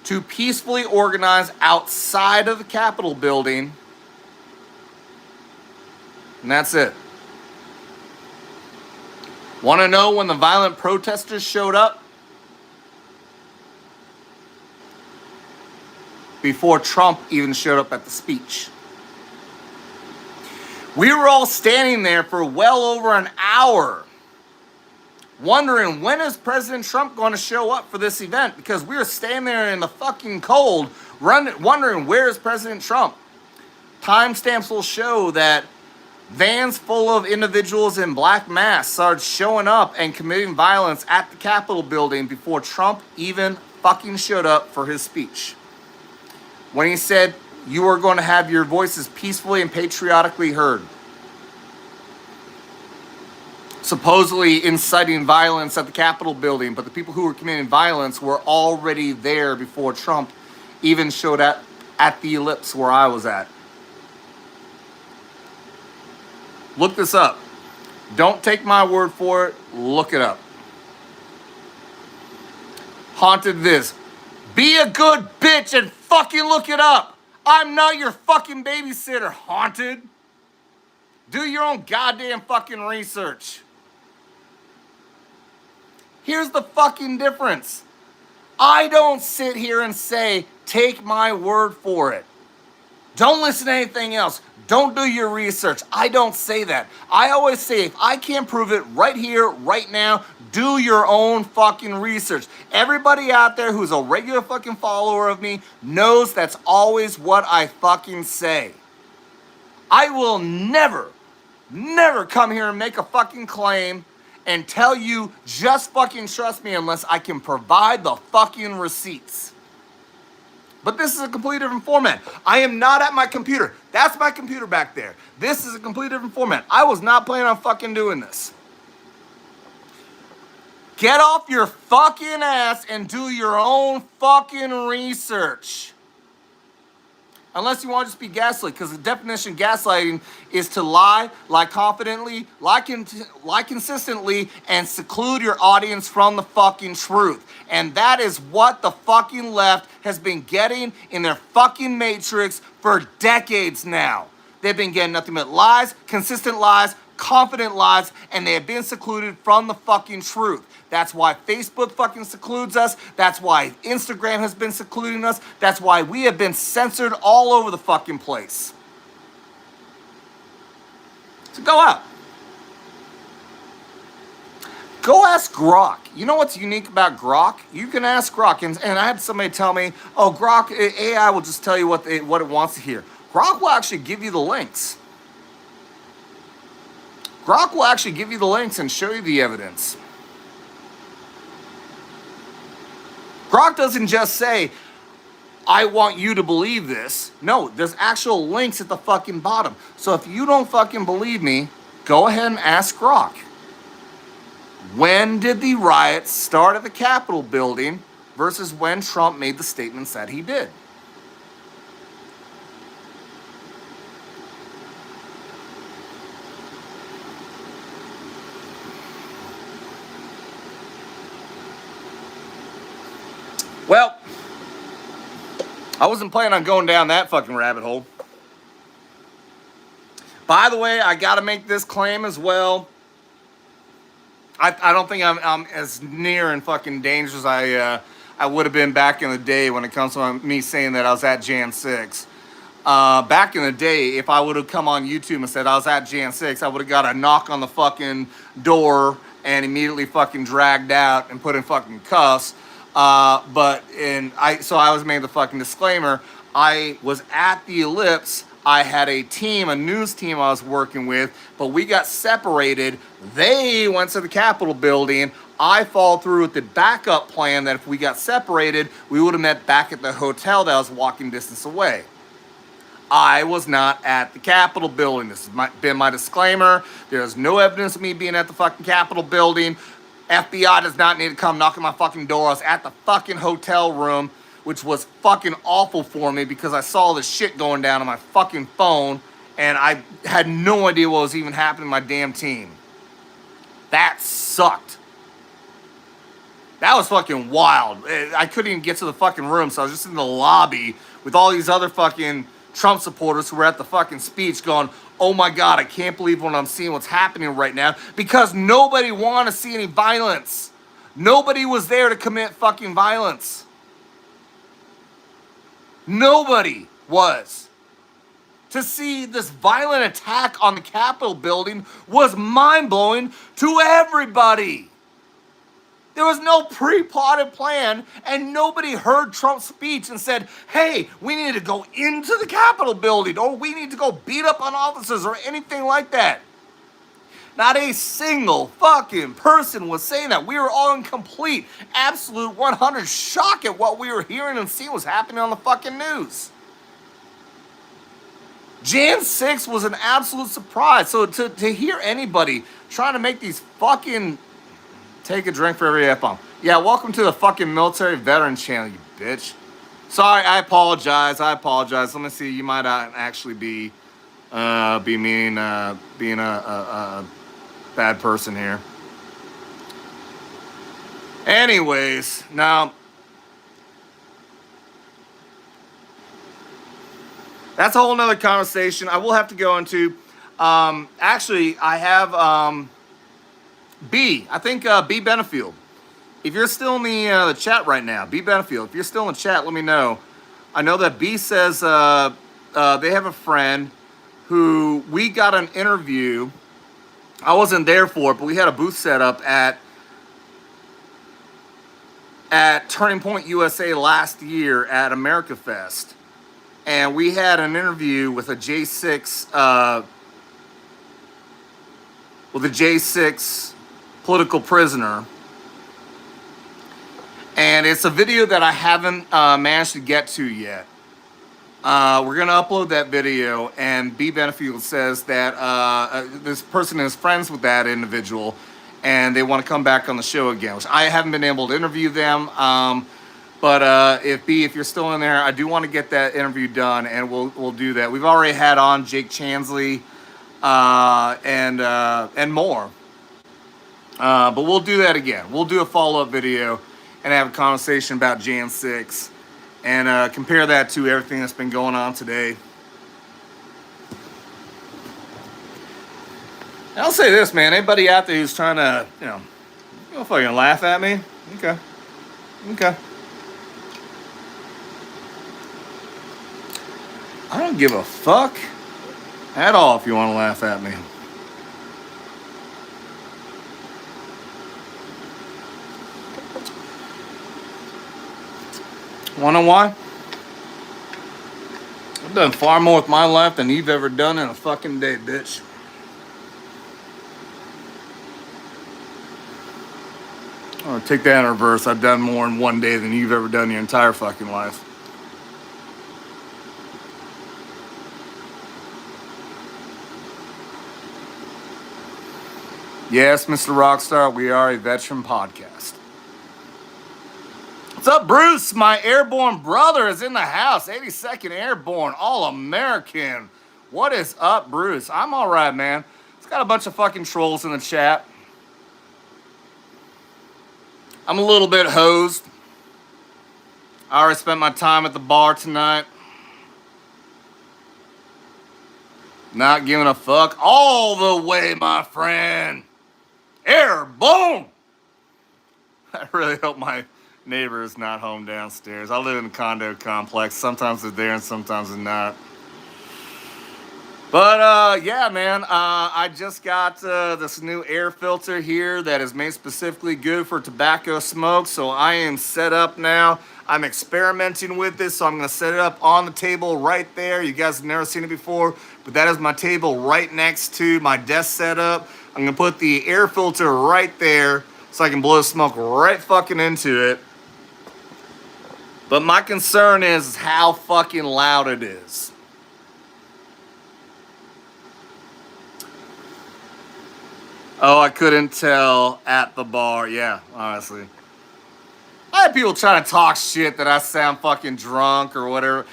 Speaker 1: to peacefully organize outside of the Capitol building. And that's it. Want to know when the violent protesters showed up? Before Trump even showed up at the speech. We were all standing there for well over an hour, wondering when is President Trump going to show up for this event, because we were standing there in the fucking cold, wondering where is President Trump. Timestamps will show that vans full of individuals in black masks started showing up and committing violence at the Capitol building before Trump even fucking showed up for his speech. When he said, you are going to have your voices peacefully and patriotically heard. Supposedly inciting violence at the Capitol building, but the people who were committing violence were already there before Trump even showed up at the Ellipse where I was at. Look this up. Don't take my word for it. Look it up. Haunted this. Be a good bitch and fucking look it up. I'm not your fucking babysitter, Haunted. Do your own goddamn fucking research. Here's the fucking difference. I don't sit here and say, take my word for it. Don't listen to anything else. Don't do your research. I don't say that. I always say, if I can't prove it right here, right now, do your own fucking research. Everybody out there who's a regular fucking follower of me knows that's always what I fucking say. I will never come here and make a fucking claim and tell you just fucking trust me unless I can provide the fucking receipts. But this is a completely different format. I am not at my computer. That's my computer back there. This is a completely different format. I was not planning on fucking doing this. Get off your fucking ass and do your own fucking research. Unless you want to just be gaslit, because the definition of gaslighting is to lie confidently, lie consistently, and seclude your audience from the fucking truth. And that is what the fucking left has been getting in their fucking matrix for decades now. They've been getting nothing but lies, consistent lies, confident lies, and they have been secluded from the fucking truth. That's why Facebook fucking secludes us. That's why Instagram has been secluding us. That's why we have been censored all over the fucking place. So go out. Go ask Grok. You know what's unique about Grok? You can ask Grok, and I had somebody tell me, oh, Grok, AI will just tell you what it wants to hear. Grok will actually give you the links. Grok will actually give you the links and show you the evidence. Grok doesn't just say, I want you to believe this. No, there's actual links at the fucking bottom. So if you don't fucking believe me, go ahead and ask Grok. When did the riots start at the Capitol building versus when Trump made the statements that he did? Well, I wasn't planning on going down that fucking rabbit hole. By the way, I gotta make this claim as well. I don't think I'm as near and fucking dangerous as I would have been back in the day when it comes to me saying that I was at Jan 6. Back in the day, if I would have come on YouTube and said I was at Jan 6, I would have got a knock on the fucking door and immediately fucking dragged out and put in fucking cuffs. So I was made the fucking disclaimer. I was at the Ellipse. I had a news team I was working with, but we got separated. They went to the Capitol building. I followed through with the backup plan that if we got separated, we would have met back at the hotel that was walking distance away. I was not at the Capitol building. This has been my disclaimer. There's no evidence of me being at the fucking Capitol building. FBI does not need to come knock on my fucking door. I was at the fucking hotel room, which was fucking awful for me because I saw this shit going down on my fucking phone and I had no idea what was even happening to my damn team. That sucked. That was fucking wild. I couldn't even get to the fucking room, so I was just in the lobby with all these other fucking Trump supporters who were at the fucking speech going, oh my God, I can't believe what I'm seeing, what's happening right now, because nobody wanted to see any violence. Nobody was there to commit fucking violence. Nobody was. To see this violent attack on the Capitol building was mind-blowing to everybody. There was no pre-plotted plan, and nobody heard Trump's speech and said, hey, we need to go into the Capitol building, or we need to go beat up on officers, or anything like that. Not a single fucking person was saying that. We were all in complete, absolute 100 shock at what we were hearing and seeing was happening on the fucking news. Jan 6 was an absolute surprise. So to hear anybody trying to make these fucking... Take a drink for every F-bomb. Yeah, welcome to the fucking military veteran channel, you bitch. Sorry, I apologize. Let me see. You might actually be being a bad person here. Anyways, now that's a whole nother conversation. I will have to go into. Actually, I have B. I think B Benefield. If you're still in the chat right now, B Benefield. If you're still in the chat, let me know. I know that B says they have a friend who we got an interview. I wasn't there for it, but we had a booth set up at Turning Point USA last year at America Fest, and we had an interview with a J6 political prisoner, and it's a video that I haven't managed to get to yet. We're gonna upload that video, and B Benefield says that this person is friends with that individual, and they want to come back on the show again, which I haven't been able to interview them. But if you're still in there, I do want to get that interview done, and we'll do that. We've already had on Jake Chansley and more. But we'll do that again. We'll do a follow-up video and have a conversation about Jan 6 and compare that to everything that's been going on today. And I'll say this, man. Anybody out there who's trying to, you know, fucking laugh at me? Okay. I don't give a fuck at all if you want to laugh at me. Wanna know why? I've done far more with my life than you've ever done in a fucking day, bitch. Oh, take that in reverse. I've done more in one day than you've ever done in your entire fucking life. Yes, Mr. Rockstar, we are a veteran podcast. What's up, Bruce? My airborne brother is in the house. 82nd Airborne, All-American. What is up, Bruce? I'm all right, man. It's got a bunch of fucking trolls in the chat. I'm a little bit hosed. I already spent my time at the bar tonight. Not giving a fuck all the way, my friend. Airborne! I really hope my neighbor is not home downstairs. I live in a condo complex. Sometimes they're there and sometimes they're not. But yeah, man, I just got this new air filter here that is made specifically good for tobacco smoke. So I am set up now. I'm experimenting with this, so I'm going to set it up on the table right there. You guys have never seen it before, but that is my table right next to my desk setup. I'm going to put the air filter right there so I can blow smoke right fucking into it. But my concern is how fucking loud it is. Oh, I couldn't tell at the bar. Yeah, honestly. I had people trying to talk shit that I sound fucking drunk or whatever.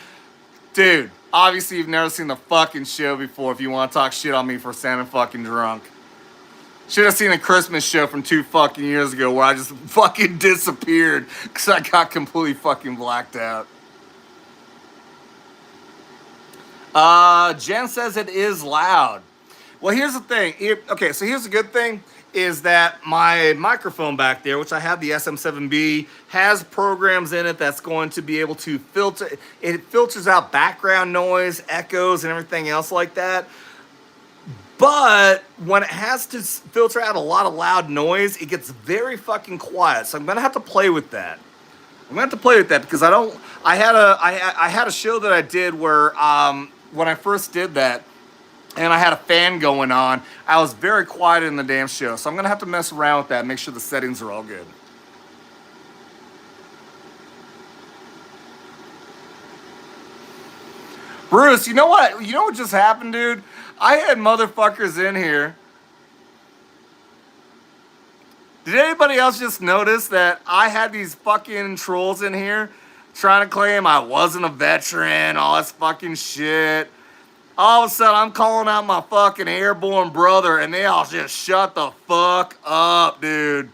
Speaker 1: Dude, obviously you've never seen the fucking show before if you want to talk shit on me for sounding fucking drunk. Should have seen a Christmas show from 2 fucking years ago where I just fucking disappeared because I got completely fucking blacked out. Jen says it is loud. Well, here's the thing. Okay, so here's the good thing is that my microphone back there, which I have the SM7B, has programs in it that's going to be able to filter. It filters out background noise, echoes, and everything else like that. But when it has to filter out a lot of loud noise, it gets very fucking quiet. So I'm gonna have to play with that. I'm gonna have to play with that because I had a show that I did where when I first did that, and I had a fan going on, I was very quiet in the damn show. So I'm gonna have to mess around with that and make sure the settings are all good. Bruce, you know what? You know what just happened, dude? I had motherfuckers in here. Did anybody else just notice that I had these fucking trolls in here trying to claim I wasn't a veteran, all this fucking shit? All of a sudden, I'm calling out my fucking airborne brother, and they all just shut the fuck up, dude.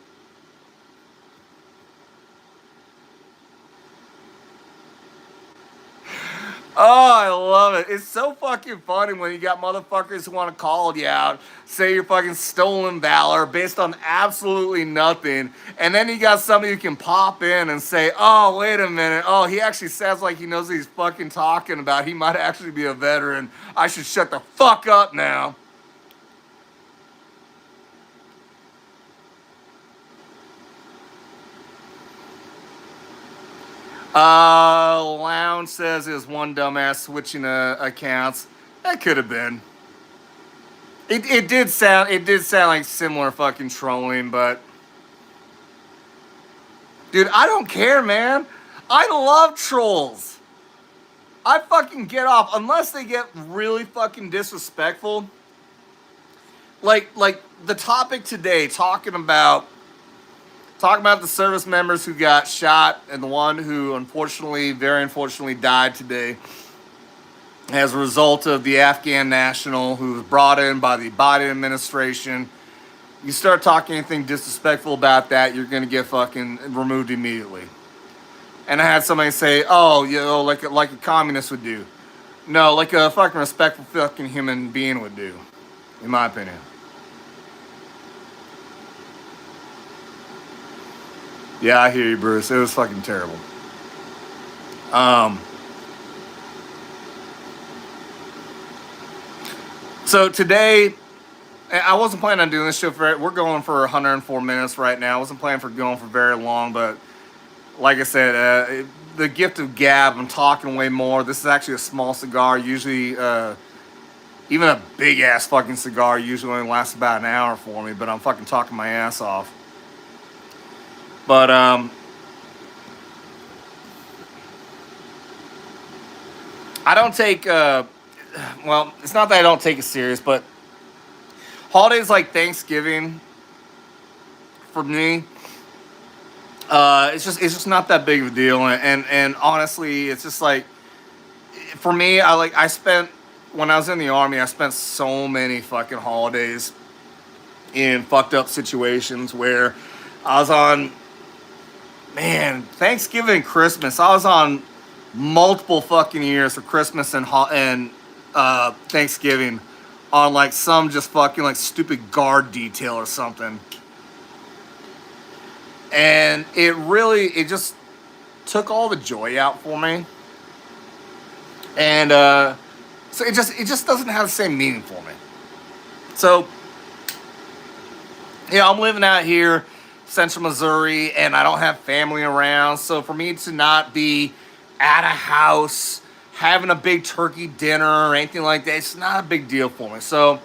Speaker 1: Oh, I love it. It's so fucking funny when you got motherfuckers who want to call you out, say you're fucking stolen valor based on absolutely nothing. And then you got somebody who can pop in and say, oh, wait a minute. Oh, he actually sounds like he knows what he's fucking talking about. He might actually be a veteran. I should shut the fuck up now. Lounge says there's one dumbass switching accounts. That could have been. It did sound like similar fucking trolling, but dude, I don't care, man. I love trolls. I fucking get off unless they get really fucking disrespectful. Like the topic today, talking about the service members who got shot and the one who unfortunately, very unfortunately, died today as a result of the Afghan national who was brought in by the Biden administration. You start talking anything disrespectful about that, you're going to get fucking removed immediately. And I had somebody say, oh, you know, like a communist would do. No, like a fucking respectful fucking human being would do, in my opinion. Yeah, I hear you, Bruce. It was fucking terrible. So today, I wasn't planning on doing this show we're going for 104 minutes right now. I wasn't planning for going for very long, but like I said, the gift of gab, I'm talking way more. This is actually a small cigar. Usually, even a big ass fucking cigar usually only lasts about an hour for me, but I'm fucking talking my ass off. But I don't take well, it's not that I don't take it serious, but holidays like Thanksgiving for me, it's just not that big of a deal, and honestly, it's just like for me, I spent when I was in the army, I spent so many fucking holidays in fucked up situations where I was on, man, Thanksgiving and Christmas. I was on multiple fucking years for Christmas and Thanksgiving on like some just fucking like stupid guard detail or something. And it just took all the joy out for me. And so it just doesn't have the same meaning for me. So yeah, I'm living out here, central Missouri, and I don't have family around. So for me to not be at a house, having a big turkey dinner or anything like that, it's not a big deal for me. So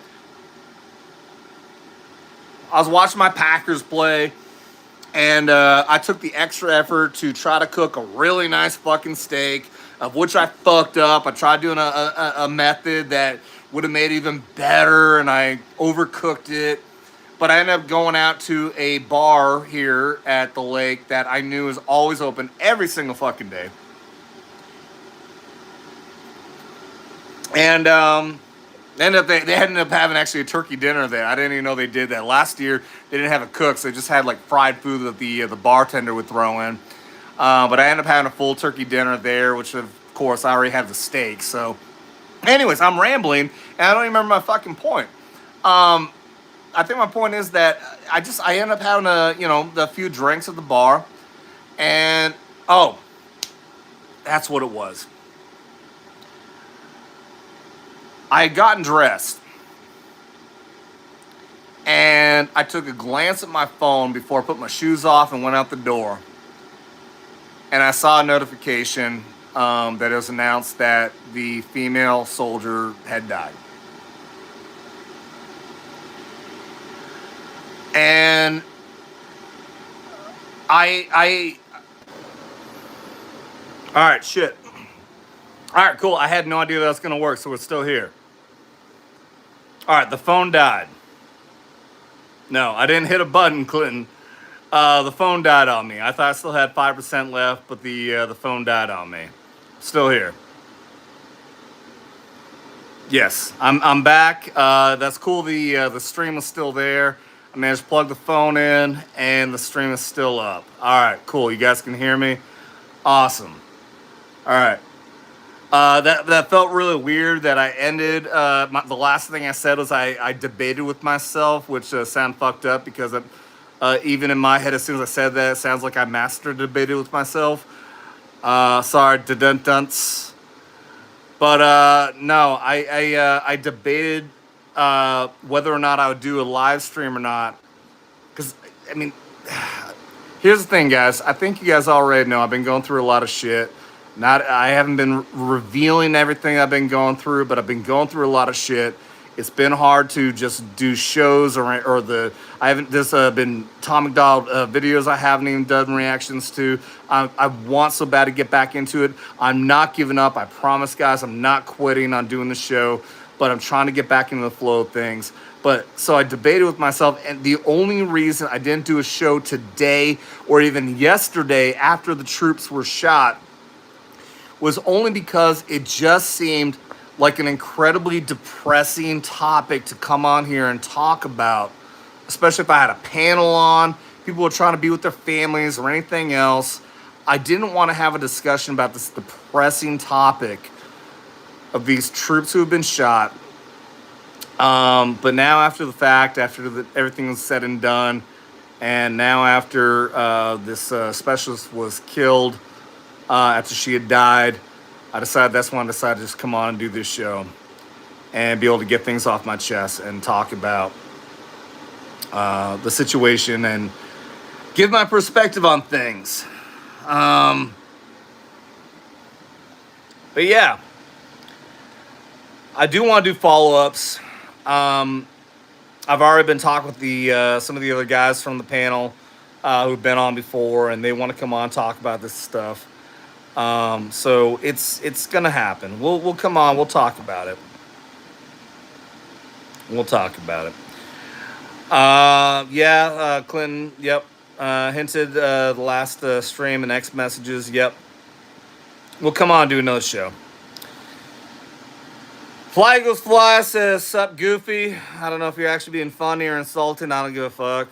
Speaker 1: I was watching my Packers play, and I took the extra effort to try to cook a really nice fucking steak, of which I fucked up. I tried doing a method that would have made it even better, and I overcooked it. But I ended up going out to a bar here at the lake that I knew is always open every single fucking day. And they ended up having actually a turkey dinner there. I didn't even know they did that. Last year they didn't have a cook, so they just had like fried food that the bartender would throw in. But I ended up having a full turkey dinner there, which of course I already had the steak. So, anyways, I'm rambling and I don't even remember my fucking point. I think my point is that I end up having a few drinks at the bar, and oh, that's what it was. I had gotten dressed, and I took a glance at my phone before I put my shoes off and went out the door, and I saw a notification that it was announced that the female soldier had died. And I all right, shit. All right, cool. I had no idea that was gonna work, so we're still here. All right, the phone died. No, I didn't hit a button, Clinton. The phone died on me. I thought I still had 5% left, but the phone died on me. Still here. Yes, I'm back. That's cool. The stream is still there. I managed to plug the phone in, and the stream is still up. All right, cool. You guys can hear me. Awesome. All right. That felt really weird that I ended. The last thing I said was I debated with myself, which sound fucked up because even in my head, as soon as I said that, it sounds like I master debated with myself. Sorry, dunce. But no, I debated whether or not I would do a live stream or not. Because, I mean, here's the thing, guys. I think you guys already know I've been going through a lot of shit. I haven't been revealing everything I've been going through, but I've been going through a lot of shit. It's been hard to just do shows I haven't. There's been Tom McDonald videos I haven't even done reactions to. I want so bad to get back into it. I'm not giving up. I promise, guys. I'm not quitting on doing the show, but I'm trying to get back into the flow of things. But so I debated with myself, and the only reason I didn't do a show today or even yesterday after the troops were shot was only because it just seemed like an incredibly depressing topic to come on here and talk about, especially if I had a panel on, people were trying to be with their families or anything else. I didn't want to have a discussion about this depressing topic of these troops who have been shot. But now after the fact, everything was said and done, and now after this specialist was killed, after she had died, that's when I decided to just come on and do this show and be able to get things off my chest and talk about the situation and give my perspective on things. But yeah, I do want to do follow-ups. I've already been talking with some of the other guys from the panel. who've been on before, and they want to come on and talk about this stuff. So it's gonna happen. We'll come on. We'll talk about it. We'll talk about it. Yeah, Clinton. Yep. Hinted the last stream and X messages. Yep. We'll come on and do another show. Fly Eagles Fly says, "Sup, Goofy. I don't know if you're actually being funny or insulting. I don't give a fuck.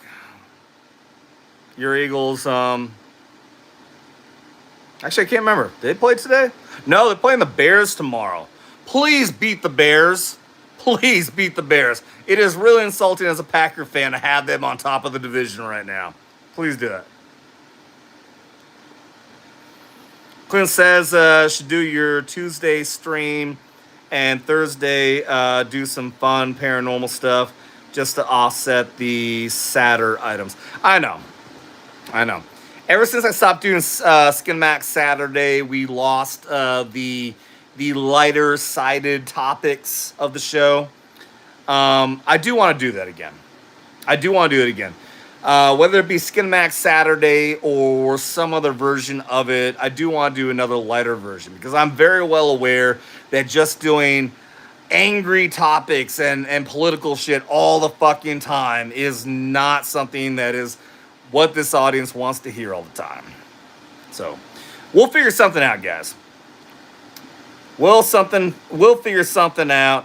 Speaker 1: Your Eagles. Actually, I can't remember. Did they play today? No, they're playing the Bears tomorrow. Please beat the Bears. Please beat the Bears. It is really insulting as a Packer fan to have them on top of the division right now. Please do that." Clint says, should do your Tuesday stream and Thursday do some fun paranormal stuff just to offset the sadder items. I know. Ever since I stopped doing Skin Max Saturday, we lost the lighter sided topics of the show. I do want to do that again. Whether it be Skin Max Saturday or some other version of it, I do want to do another lighter version because I'm very well aware that just doing angry topics and political shit all the fucking time is not something that is what this audience wants to hear all the time. So we'll figure something out, guys. We'll figure something out.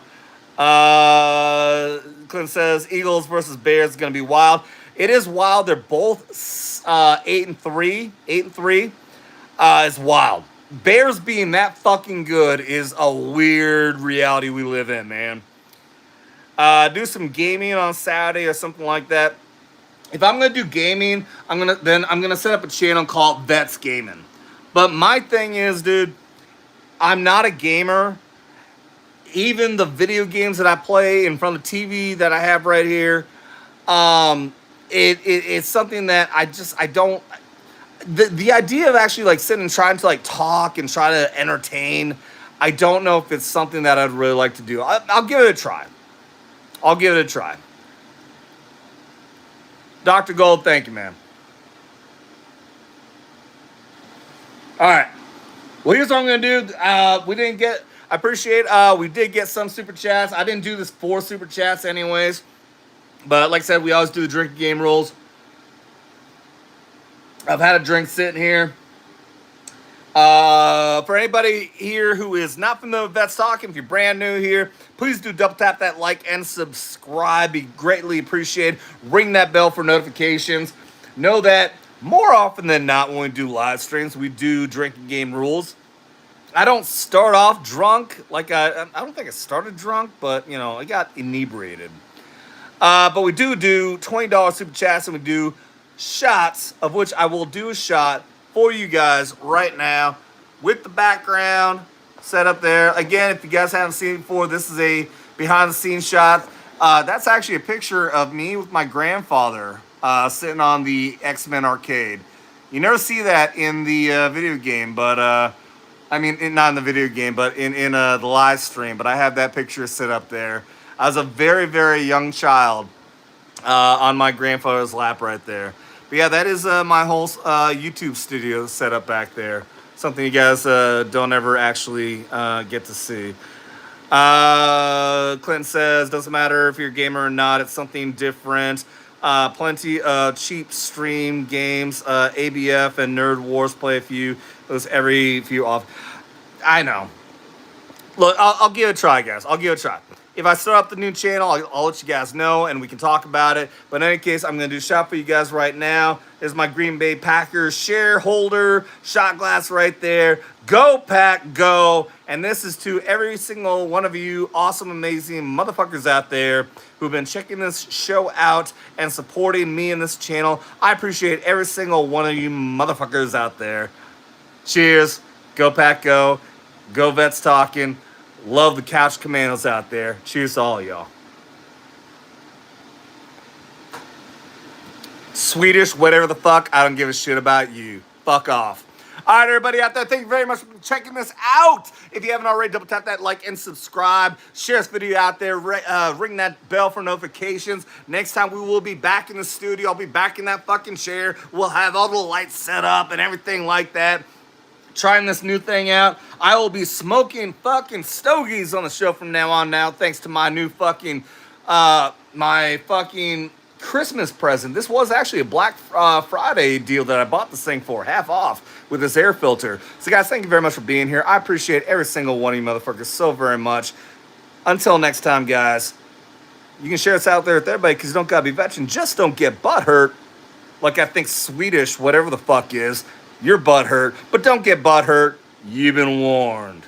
Speaker 1: Clint says Eagles versus Bears is going to be wild. It is wild. They're both 8-3. 8-3 is wild. Bears being that fucking good is a weird reality we live in, man. Do some gaming on Saturday or something like that. If I'm gonna do gaming, I'm gonna set up a channel called Vets Gaming. But my thing is, dude, I'm not a gamer. Even the video games that I play in front of the TV that I have right here, it's something that I don't. The idea of actually like sitting and trying to like talk and try to entertain, I don't know if it's something that I'd really like to do. I'll give it a try. Dr. Gold, thank you, man. All right. Well, here's what I'm going to do. I appreciate, we did get some super chats. I didn't do this for super chats anyways. But like I said, we always do the drinking game rules. I've had a drink sitting here. For anybody here who is not familiar with Vets Talkin, if you're brand new here, please do double tap that like and subscribe. Be greatly appreciated. Ring that bell for notifications. Know that more often than not when we do live streams, we do drinking game rules. I don't start off drunk. Like I don't think I started drunk, but you know, I got inebriated. But we do $20 super chats, and we do shots, of which I will do a shot for you guys right now with the background set up there. Again, if you guys haven't seen it before, this is a behind the scenes shot. That's actually a picture of me with my grandfather sitting on the X-Men arcade. You never see that in the video game, but I mean, not in the video game, but in the live stream. But I have that picture set up there. I was a very, very young child on my grandfather's lap right there. But yeah, that is my whole YouTube studio set up back there. Something you guys don't ever actually get to see. Clinton says, doesn't matter if you're a gamer or not, it's something different. Plenty of cheap stream games. ABF and Nerd Wars play a few. Those every few off. I know. Look, I'll give it a try, guys. I'll give it a try. If I start up the new channel, I'll let you guys know, and we can talk about it. But in any case, I'm going to do a shot for you guys right now. There's my Green Bay Packers shareholder shot glass right there. Go, Pack, go. And this is to every single one of you awesome, amazing motherfuckers out there who've been checking this show out and supporting me in this channel. I appreciate every single one of you motherfuckers out there. Cheers. Go, Pack, go. Go, Vets Talkin'. Love the Couch Commandos out there. Cheers to all y'all. Swedish, whatever the fuck, I don't give a shit about you. Fuck off. All right, everybody out there, thank you very much for checking this out. If you haven't already, double tap that like and subscribe. Share this video out there. Ring that bell for notifications. Next time we will be back in the studio. I'll be back in that fucking chair. We'll have all the lights set up and everything like that. Trying this new thing out. I will be smoking fucking stogies on the show from now on thanks to my new fucking, my fucking Christmas present. This was actually a Black Friday deal that I bought this thing for, half off with this air filter. So guys, thank you very much for being here. I appreciate every single one of you motherfuckers so very much. Until next time, guys, you can share this out there with everybody because you don't gotta be veteran. Just don't get butt hurt. Like I think Swedish, whatever the fuck is, your butt hurt, but don't get butt hurt. You've been warned.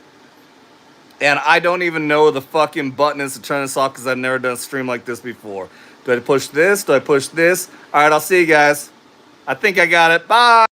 Speaker 1: And I don't even know the fucking button is to turn this off because I've never done a stream like this before. Do I push this? Do I push this? All right, I'll see you guys. I think I got it. Bye.